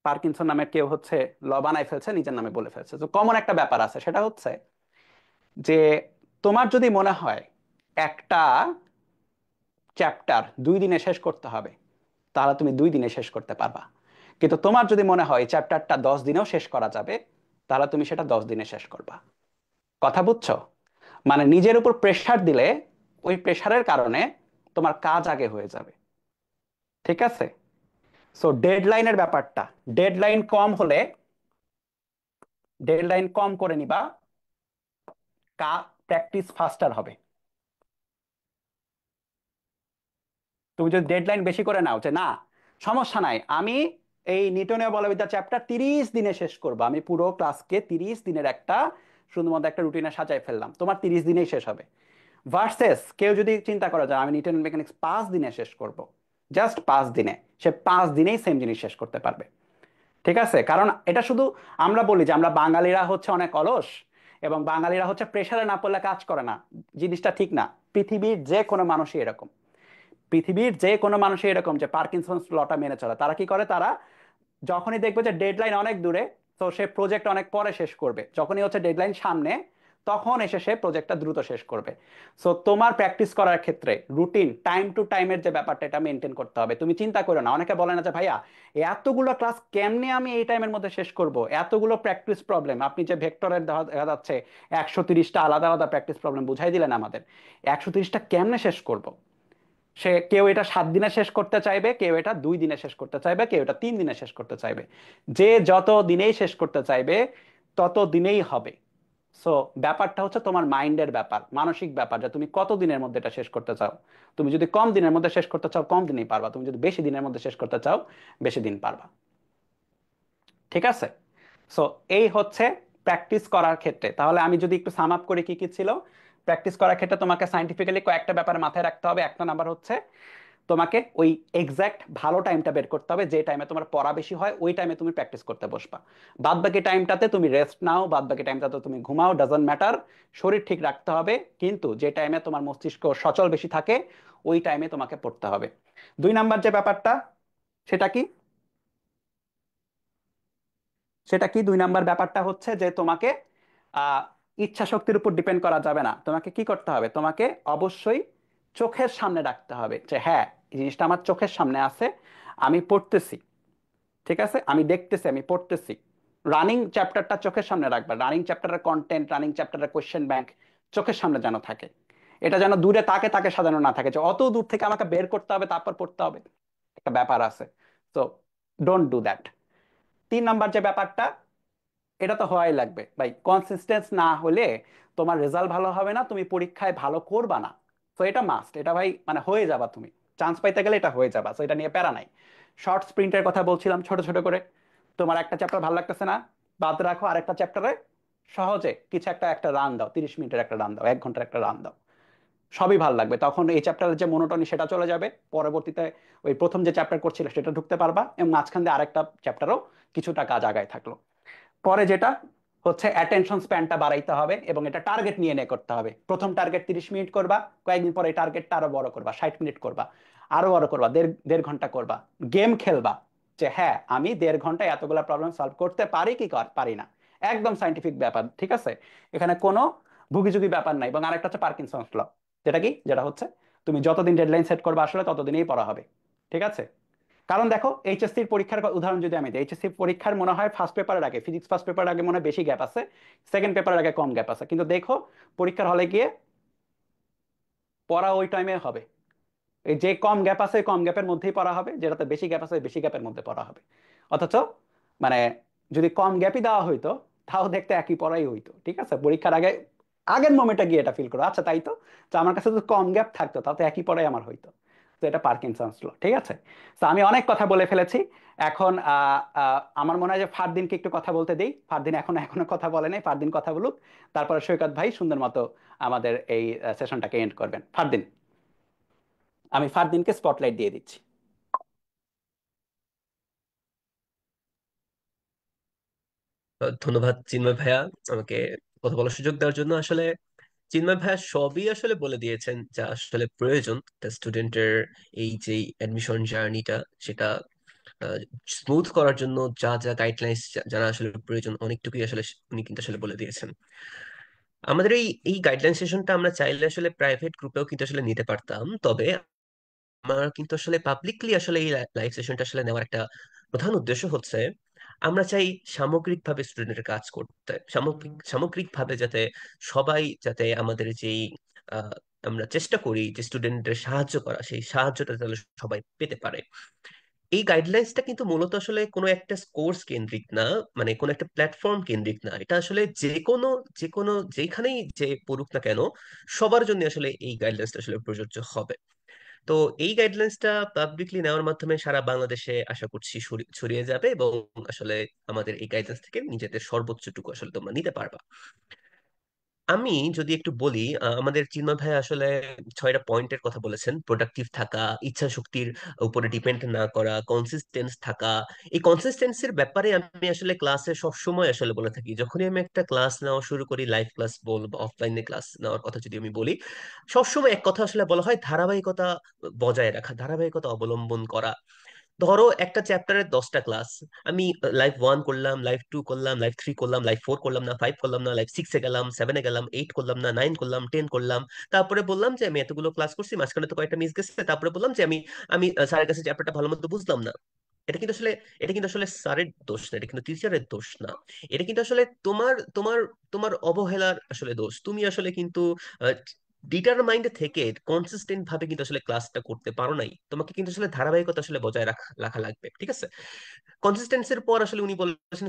পার্কিনসন নামে কেউ হচ্ছে ল বানাই ফেলছে, নিজের নামে বলে ফেলছে। তো কমন একটা ব্যাপার আছে, সেটা হচ্ছে যে তোমার যদি মনে হয় একটা চ্যাপ্টার 2 দিনে শেষ করতে হবে, তাহলে তুমি 2 দিনে শেষ করতে পারবা। কিন্তু তোমার যদি মনে হয় চ্যাপ্টারটা 10 দিনেও শেষ করা যাবে, তাহলে তুমি সেটা 10 দিনে শেষ করবা। কথা বুঝছো? মানে নিজের উপর প্রেসার দিলে, ওই প্রেসারের কারণে তোমার কাজ আগে হয়ে যাবে। ঠিক আছে? সো ডেডলাইনের ব্যাপারটা, ডেডলাইন কম হলে, ডেডলাইন কম করে নিবা, প্র্যাকটিস ফাস্টার হবে। তুমি যদি ডেডলাইন বেশি করে নাও যে না সমস্যা নাই, আমি এই নিউটনীয় বলবিদ্যা চ্যাপ্টার 30 দিনে শেষ করবো, আমি পুরো ক্লাসকে 30 দিনের একটা শুধুমাত্র একটা রুটিনে সাজাই ফেললাম, তোমার 30 দিনেই শেষ হবে। ভার্সেস কেউ যদি চিন্তা করা যায় আমি নিউটন মেকানিক্স 5 দিনে শেষ করব, জাস্ট 5 দিনে, সে 5 দিনেই সেম জিনিস শেষ করতে পারবে। ঠিক আছে? কারণ এটা শুধু আমরা বলি যে আমরা বাঙালিরা হচ্ছে অনেক অলস, এবং বাঙালিরা হচ্ছে প্রেসারে না পড়লে কাজ করে না, জিনিসটা ঠিক না। পৃথিবীর যে কোনো মানুষই এরকম, পৃথিবীর যে কোনো মানুষই এরকম যে পার্কিনসন্স লটা মেনে চলে। তারা কি করে, তারা যখনই দেখবে যে ডেডলাইন অনেক দূরে, তো সে প্রজেক্ট অনেক পরে শেষ করবে, যখনই হচ্ছে ডেডলাইন সামনে, তখন এসে সে প্রজেক্টটা দ্রুত শেষ করবে। সো তোমার প্র্যাকটিস করার ক্ষেত্রে রুটিন টাইম টু টাইমের যে ব্যাপারটা, এটা মেনটেন করতে হবে। তুমি চিন্তা করো না, অনেকে বলে না যে ভাইয়া এতগুলো ক্লাস কেমনে আমি এই টাইমের মধ্যে শেষ করব, এতগুলো প্র্যাকটিস প্রবলেম। আপনি যে ভেক্টরের দেখা যাচ্ছে 130টা আলাদা আলাদা প্র্যাকটিস প্রবলেম বুঝাই দিলেন আমাদের, 130টা কেমনে শেষ করব? সে কেউ এটা 7 দিনে শেষ করতে চাইবে, কেউ এটা 2 দিনে শেষ করতে চাইবে, কেউ এটা 3 দিনে শেষ করতে চাইবে। যে যত দিনেই শেষ করতে চাইবে তত দিনেই হবে। সো ব্যাপারটা হচ্ছে তোমার মাইন্ডের ব্যাপার, মানসিক ব্যাপার, যে তুমি কত দিনের মধ্যে এটা শেষ করতে চাও। তুমি যদি কম দিনের মধ্যে শেষ করতে চাও কম দিনেই পারবা, তুমি যদি বেশি দিনের মধ্যে শেষ করতে চাও বেশি দিন পারবা। ঠিক আছে? সো এই হচ্ছে প্র্যাকটিস করার ক্ষেত্রে। তাহলে আমি যদি একটু সাম আপ করি কি কি ছিল। প্র্যাকটিস করার ক্ষেত্রে তোমাকে সাইন্টিফিক্যালি কয়েকটা ব্যাপারে মাথায় রাখতে হবে। একটা নাম্বার হচ্ছে তোমাকে ওই এক্সাক্ট ভালো টাইমটা বের করতে হবে, যে টাইমে তোমার পড়া বেশি হয় ওই টাইমে তুমি প্র্যাকটিস করতে বসবা। বাদ বাকি টাইমটাতে তুমি রেস্ট নাও, বাদ বাকি টাইমটাতে তুমি ঘুমাও, ডাজন্ট ম্যাটার। শরীর ঠিক রাখতে হবে, কিন্তু যে টাইমে তোমার মস্তিষ্ক সচল বেশি থাকে ওই টাইমে তোমাকে পড়তে হবে। 2 নাম্বার যে ব্যাপারটা, সেটা কি? সেটা কি 2 নাম্বার ব্যাপারটা হচ্ছে যে তোমাকে আহ ইচ্ছা শক্তির উপর ডিপেন্ড করা যাবে না। তোমাকে কি করতে হবে? তোমাকে অবশ্যই চোখের সামনে রাখতে হবে যে হ্যাঁ, এই জিনিসটা আমার চোখের সামনে আছে, আমি পড়তেছি। ঠিক আছে, আমি দেখতেছি, আমি পড়তেছি। রানিং চ্যাপ্টারটা চোখের সামনে রাখবা, রানিং চ্যাপ্টারের কন্টেন্ট, রানিং চ্যাপ্টারের কোয়েশ্চেন ব্যাংক চোখের সামনে যেন থাকে। এটা যেন দূরে তাকে তাকে সাজানো না থাকে যে অত দূর থেকে আমাকে বের করতে হবে তারপর পড়তে হবে, একটা ব্যাপার আছে। তো ডোন্ট ডু দ্যাট। 3 নাম্বার যে ব্যাপারটা, এটা তো হওয়াই লাগবে ভাই, কনসিস্টেন্স না হলে তোমার রেজাল্ট ভালো হবে না, তুমি পরীক্ষায় ভালো করবা না। তো এটা মাস্ট, এটা ভাই মানে হয়ে যাবা তুমি, চান্স পাইতে গেলে এটা হয়ে যাবা। তো এটা নিয়ে প্যারা নাই। শর্ট স্প্রিন্টের কথা বলছিলাম, ছোট ছোট করে। তোমার একটা চ্যাপ্টার ভালো লাগতেছে না, বাদ রাখো, আরেকটা চ্যাপ্টারে সহজে কিছু একটা একটা রান দাও, 30 মিনিটের একটা রান দাও, 1 ঘন্টার একটা রান দাও। সবই ভালো লাগবে তখন, এই চ্যাপ্টারের যে মনোটনি সেটা চলে যাবে। পরবর্তীতে ওই প্রথম যে চ্যাপ্টার করছিলে সেটা ঢুকতে পারবা, এবং মাঝখান দিয়ে আরেকটা চ্যাপ্টারও কিছুটা কাজ আগায় থাকলো। পরে যেটা হচ্ছে অ্যাটেনশন স্প্যানটা বাড়াইতে হবে, এবং এটা টার্গেট নিয়ে নিয়ে করতে হবে। প্রথম টার্গেট 30 মিনিট করবা, কয়েকদিন পরে এই টার্গেটটা আরো বড় করবা, 60 মিনিট করবা, আরো বড় করবা, দেড় দেড় ঘন্টা করবা। গেম খেলবা যে হ্যাঁ আমি 1.5 ঘন্টায় এতগুলা প্রবলেম সলভ করতে পারি কি পারি না। একদম সাইন্টিফিক ব্যাপার, ঠিক আছে? এখানে কোনো ভুগিচুগি ব্যাপার নাই। এবং আরেকটা হচ্ছে পার্কিনসন্স ল, যেটা কি, যেটা হচ্ছে তুমি যতদিন ডেডলাইন সেট করবে আসলে ততদিনই পড়া হবে। ঠিক আছে? কারণ দেখো, এইচএসসির পরীক্ষার উদাহরণ যদি আমি দিই, এইচএসসি পরীক্ষার মনে হয় ফার্স্ট পেপারের আগে, ফিজিক্স ফার্স্ট পেপারের আগে মনে হয় বেশি গ্যাপ আছে, সেকেন্ড পেপারের আগে কম গ্যাপ আছে। কিন্তু দেখো পরীক্ষার হলে গিয়ে পড়া ওই টাইমে হবে। এই যে কম গ্যাপ আছে কম গ্যাপের মধ্যেই পড়া হবে, যেটাতে বেশি গ্যাপ আছে বেশি গ্যাপের মধ্যে পড়া হবে। অথচ মানে যদি কম গ্যাপই দেওয়া হইতো তাও দেখতে একই পড়াই হইতো। ঠিক আছে, পরীক্ষার আগে আগের মোমেন্টে গিয়ে এটা ফিল করো, আচ্ছা তাই তো, তো আমার কাছে যদি কম গ্যাপ থাকতো তাতে একই পড়াই আমার হইতো। তো এটা পার্কিনসন্স ল। ঠিক আছে? তো আমি অনেক কথা বলে ফেলেছি। এখন আমার মনে হয় যে ফারদিনকে একটু কথা বলতে দেই। ফারদিন এখনো এখনো কথা বলে নাই, ফারদিন কথা বলুক। তারপরে সৈকত ভাই সুন্দর মতো আমাদের এই সেশনটাকে এন্ড করবেন। ফারদিন, আমি ফারদিনকে স্পটলাইট দিয়ে দিচ্ছি। ধন্যবাদ চিন্ময় ভাইয়া আমাকে কথা বলার সুযোগ দেওয়ার জন্য। আসলে চিন্ময় ভাইয়া সবই আসলে বলে দিয়েছেন যা আসলে প্রয়োজন স্টুডেন্টের এই যে অ্যাডমিশন জার্নিটা, সেটা স্মুথ করার জন্য যা যা গাইডলাইন্স যারা আসলে প্রয়োজন অনেকটুকুই আসলে উনি কিন্তু আসলে বলে দিয়েছেন। আমাদের এই এই গাইডলাইন সেশনটা আমরা চাইলে আসলে প্রাইভেট গ্রুপেও কিন্তু আসলে নিতে পারতাম, তবে আমার কিন্তু আসলে পাবলিকলি আসলে এই লাইভ সেশনটা আসলে নেওয়ার একটা প্রধান উদ্দেশ্য হচ্ছে আমরা চাই সামগ্রিকভাবে স্টুডেন্টের কাজ করতে, সামগ্রিকভাবে যাতে সবাই যাতে আমাদের যেই আহ, আমরা চেষ্টা করি যে স্টুডেন্টদের সাহায্য করা সেই সাহায্যটা তাহলে সবাই পেতে পারে। এই গাইডলাইন্সটা কিন্তু মূলত আসলে কোনো একটা কোর্স কেন্দ্রিক না, মানে কোনো একটা প্ল্যাটফর্ম কেন্দ্রিক না, এটা আসলে যে কোনো যেখানেই যে পড়ুক না কেন সবার জন্য আসলে এই গাইডলাইন্সটা আসলে প্রযোজ্য হবে। তো এই গাইডলাইন্সটা পাবলিকলি নেওয়ার মাধ্যমে সারা বাংলাদেশে আশা করছি ছড়িয়ে যাবে, এবং আসলে আমাদের এই গাইডলাইন্স থেকে নিজেদের সর্বোচ্চটুকু আসলে তোমরা নিতে পারবা। আমি যদি একটু বলি, আমাদের চিন্ময় ভাই আসলে 6টা পয়েন্টের কথা বলেছেন: প্রোডাক্টিভ থাকা, ইচ্ছা শক্তির উপরে ডিপেন্ড না করা, কনসিস্টেন্স থাকা। এই কনসিস্টেন্সির ব্যাপারে আমি আসলে ক্লাসে সবসময় আসলে বলে থাকি, যখনই আমি একটা ক্লাস নেওয়া শুরু করি, লাইভ ক্লাস বল বা অফলাইনে ক্লাস নেওয়ার কথা যদি আমি বলি, সবসময় এক কথা আসলে বলা হয় ধারাবাহিকতা বজায় রাখা, ধারাবাহিকতা অবলম্বন করা। ধরো একটা চ্যাপ্টারের 10টা ক্লাস, আমি লাইভ 1 করলাম, লাইভ 2 করলাম, লাইভ 3 করলাম, লাইভ 4 করলাম না, 5 করলাম না, লাইভ 6-এ গেলাম, 7-এ গেলাম, 8 করলাম না, 9 করলাম, 10 করলাম। তারপরে বললাম যে আমি এতগুলো ক্লাস করছি, মাঝখানে তো কয়েকটা মিস গেছে, তারপরে বললাম যে আমি আমি স্যারের কাছে চ্যাপ্টারটা ভালো মতো বুঝলাম না। এটা কিন্তু আসলে এটা কিন্তু আসলে স্যারের দোষ না, এটা কিন্তু টিচারের দোষ না। এটা কিন্তু আসলে তোমার তোমার তোমার অবহেলার আসলে দোষ। তুমি আসলে কিন্তু ডিটারমাইন্ড থেকে কনসিস্টেন্ট ভাবে কিন্তু আসলে ক্লাসটা করতে পারো নাই। তোমাকে কিন্তু আসলে ধারাবাহিকতা আসলে বজায় রাখা রাখা লাগবে, ঠিক আছে? কনসিস্টেন্সির পর আসলে উনি বলেছেন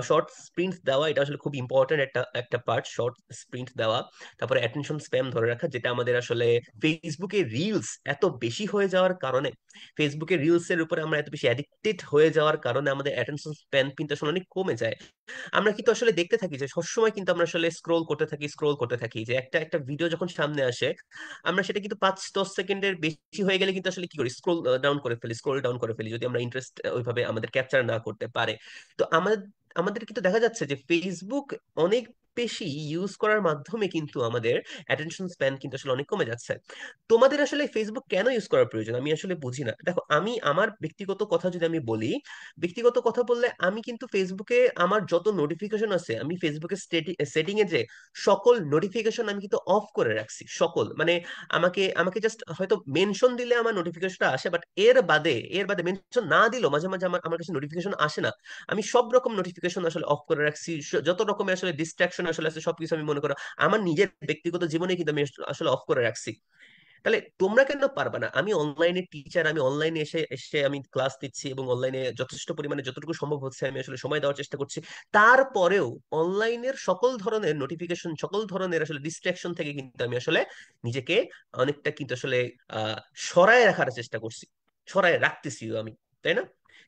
শর্ট স্প্রিন্ট দেওয়া, এটা আসলে খুব ইম্পর্টেন্ট একটা একটা পার্ট, শর্ট স্প্রিন্ট দেওয়া। তারপরে অ্যাটেনশন স্প্যাম ধরে রাখা, যেটা আমাদের আসলে ফেসবুকে রিলস এত বেশি হয়ে যাওয়ার কারণে, ফেসবুকে রিলস এর উপরে আমরা এত বেশি অ্যাডিক্টেড হয়ে যাওয়ার কারণে আমাদের অ্যাটেনশন স্প্যান কিন্তু আসলে অনেক কমে যায়। আমরা কিন্তু আসলে দেখতে থাকি যে সবসময় কিন্তু আমরা আসলে স্ক্রোল করতে থাকি যে একটা একটা ভিডিও যখন সামনে আসে, আমরা সেটা কিন্তু 5-10 সেকেন্ডের বেশি হয়ে গেলে কিন্তু আসলে কি করি, স্ক্রোল ডাউন করে ফেলি, যদি আমরা ইন্টারেস্ট ওইভাবে আমাদের ক্যাপচার না করতে পারে। তো আমাদের আমাদের কিন্তু দেখা যাচ্ছে যে ফেসবুক অনেক বেশি ইউজ করার মাধ্যমে কিন্তু আমাদের অ্যাটেনশন স্প্যান কিন্তু আসলে অনেক কমে যাচ্ছে। তোমাদের আসলে ফেসবুক কেন ইউজ করার প্রয়োজন আমি আসলে বুঝি না। দেখো, আমি আমার ব্যক্তিগত কথা যদি আমি বলি, ব্যক্তিগত কথা বললে আমি কিন্তু ফেসবুকে আমার যত নোটিফিকেশন আছে, আমি ফেসবুকে সেটিং এ যে সকল নোটিফিকেশন আমি কিন্তু অফ করে রাখছি, সকল মানে আমাকে আমাকে জাস্ট হয়তো মেনশন দিলে আমার নোটিফিকেশনটা আসে, বাট এর বাদে মেনশন না দিলেও মাঝে মাঝে আমার কাছে নোটিফিকেশন আসে না। আমি সব রকম নোটিফিকেশন আসলে অফ করে রাখছি, যত রকমের আসলে ডিস্ট্রাকশন আসলে আছে সবকিছু আমি মনে করো আমার নিজের ব্যক্তিগত জীবনে কিন্তু আমি আসলে অফ করে রাখছি। তাহলে তোমরা কেন পারবা না? আমি অনলাইনে টিচার, আমি অনলাইনে এসে এসে আমি ক্লাস দিচ্ছি এবং অনলাইনে যথেষ্ট পরিমাণে যতটুকু সম্ভব হচ্ছে আমি আসলে সময় দেওয়ার চেষ্টা করছি। তারপরেও অনলাইনের সকল ধরনের নোটিফিকেশন, সকল ধরনের আসলে ডিস্ট্রাকশন থেকে কিন্তু আমি আসলে নিজেকে অনেকটা কিন্তু আসলে আহ সরায় রাখার চেষ্টা করছি, সরায় রাখতেছিও আমি, তাই না?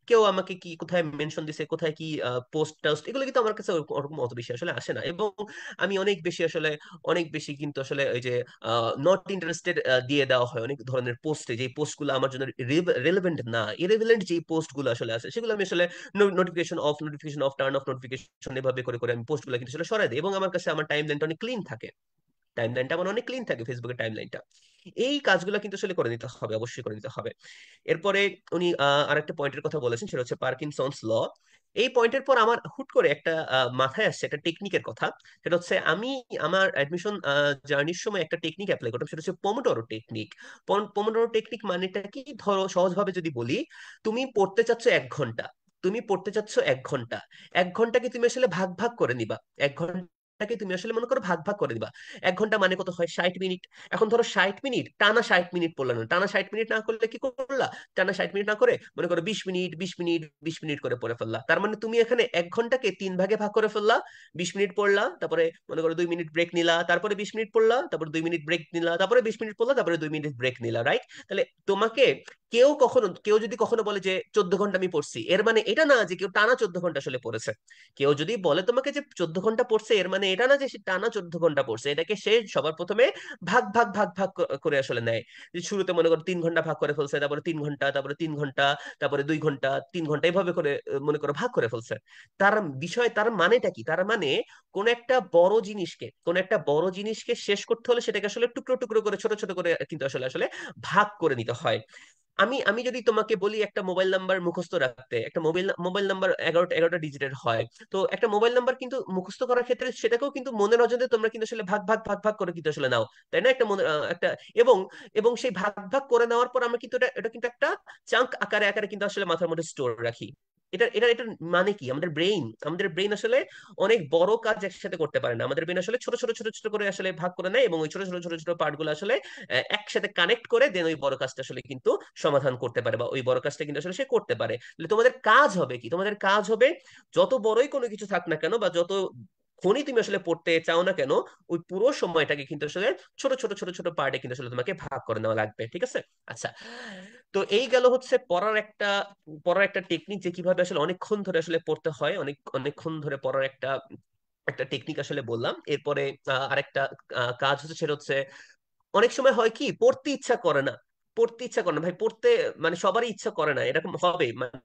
কেউ আমাকে কি কোথায় মেনশন দিছে, কোথায় কি পোস্ট টাস্ট, এগুলো কিন্তু আমার কাছে ওরকম ওরকম অত বেশি আসলে আসে না। এবং আমি অনেক বেশি কিন্তু আসলে ওই যে নট ইন্টারেস্টেড দিয়ে দেওয়া হয় অনেক ধরনের পোস্টে, যে পোস্টগুলো আমার জন্য রেলেভেন্ট না, ইরেলেভেন্ট যে পোস্টগুলো আসলে আছে সেগুলো আমি আসলে notification off turn off notification এভাবে করে করে আমি পোস্টগুলো কিন্তু আসলে সরাই দিই, এবং আমার কাছে আমার টাইম লাইনটা অনেক ক্লিন থাকে। টাইমলাইনটা আমার অনেক ক্লিন থাকে, ফেসবুকের টাইমলাইনটা। এই কাজগুলো কিন্তু আসলে করে নিতে হবে, অবশ্যই করে নিতে হবে। এরপরে উনি আরেকটা পয়েন্টের কথা বলেছেন, সেটা হচ্ছে পার্কিনসন্স ল। এই পয়েন্টের পর আমার হুট করে একটা মাথায় আসছে একটা টেকনিকের কথা। সেটা হচ্ছে আমি আমার অ্যাডমিশন জার্নির সময় একটা টেকনিক অ্যাপ্লাই করতাম, সেটা হচ্ছে পোমোডোরো টেকনিক। পোমোডোরো টেকনিক মানেটা কি, ধরো সহজভাবে যদি বলি, তুমি পড়তে চাচ্ছ 1 ঘন্টা, তুমি পড়তে চাচ্ছ 1 ঘন্টা, 1 ঘন্টাকে তুমি আসলে ভাগ ভাগ করে নিবা, 1 ঘন্টাকে তুমি আসলে মনে করো ভাগ ভাগ করে দিবা। 1 ঘন্টা মানে কত হয়, 60 মিনিট। এখন ধরো 60 মিনিট, টানা 60 মিনিট পড়লা না, টানা 60 মিনিট না করলে কি করলা, টানা 60 মিনিট না করে মনে করো 20 মিনিট 20 মিনিট 20 মিনিট করে পড়ে ফেললা। তার মানে তুমি এখানে 1 ঘন্টাকে 3 ভাগে ভাগ করে ফেললা। 20 মিনিট পড়লা, তারপরে মনে করো 2 মিনিট ব্রেক নিলা, তারপরে 20 মিনিট পড়লা, তারপরে 2 মিনিট ব্রেক নিলা, তারপরে 20 মিনিট পড়লা, তারপরে 2 মিনিট ব্রেক নিলা, রাইট? তাহলে তোমাকে কেউ যদি কখনো বলে যে 14 ঘন্টা আমি পড়ছি, এর মানে এটা না যে কেউ টানা 14 ঘন্টা আসলে পড়েছে। কেউ যদি বলে তোমাকে যে 14 ঘন্টা পড়ছে, এর মানে এটা না যে সে টানা 14 ঘন্টা পড়ছে। এটাকে সে সবার প্রথমে ভাগ ভাগ করে আসলে নেয়। যে শুরুতে মনে করো 3 ঘন্টা ভাগ করে ফেলছে, তারপরে 3 ঘন্টা, তারপরে 3 ঘন্টা, তারপরে 2 ঘন্টা, 3 ঘন্টা, এইভাবে করে মনে করো ভাগ করে ফেলছে। তার তার মানেটা কি, তার মানে কোন একটা বড় জিনিসকে শেষ করতে হলে সেটাকে আসলে টুকরো টুকরো করে, ছোট ছোট করে কিন্তু আসলে আসলে ভাগ করে নিতে হয়। আমি আমি যদি তোমাকে বলি একটা মোবাইল নাম্বার মুখস্থ রাখতে, একটা মোবাইল মোবাইল নাম্বার 11টা ডিজিটের হয়। তো একটা মোবাইল নাম্বার কিন্তু মুখস্থ করার ক্ষেত্রে সেটাকেও কিন্তু মনের অজান্তে তোমরা কিন্তু আসলে ভাগ ভাগ করে কিন্তু আসলে নাও, তাই না? একটা মনে একটা, এবং এবং সেই ভাগ ভাগ করে নেওয়ার পর আমরা কিন্তু এটা এটা কিন্তু একটা চাঙ্ক আকারে আকারে কিন্তু আসলে মাথার মধ্যে স্টোর রাখি। এটা মানে কি, আমাদের ব্রেইন আসলে অনেক বড় কাজ একসাথে করতে পারে না। আমাদের ব্রেন আসলে ছোট ছোট ছোট ছোট করে আসলে ভাগ করে নেয়, এবং ওই ছোট ছোট ছোট ছোট পার্ট গুলো আসলে একসাথে কানেক্ট করে দেন ওই বড় কাজটা আসলে কিন্তু সমাধান করতে পারে, বা ওই বড় কাজটা কিন্তু আসলে সে করতে পারে। তাহলে তোমাদের কাজ হবে কি, তোমাদের কাজ হবে যত বড়ই কোনো কিছু থাক না কেন, বা যত খনি তুমি আসলে পড়তে চাও না কেন, ওই পুরো সময়টাকে কিন্তু আসলে ছোট ছোট ছোট ছোট পার্টে কিন্তু আসলে তোমাকে ভাগ করে নেওয়া লাগবে, ঠিক আছে? আচ্ছা, তো এই গেল হচ্ছে পড়ার একটা টেকনিক, যে কিভাবে আসলে অনেকক্ষণ ধরে আসলে পড়তে হয়, অনেকক্ষণ ধরে পড়ার একটা একটা টেকনিক আসলে বললাম। এরপরে আরেকটা কাজ হচ্ছে, সেটা হচ্ছে অনেক সময় হয় কি, পড়তে ইচ্ছা করে না, ভাই, পড়তে মানে সবারই ইচ্ছা করে না, এরকম হবে মানে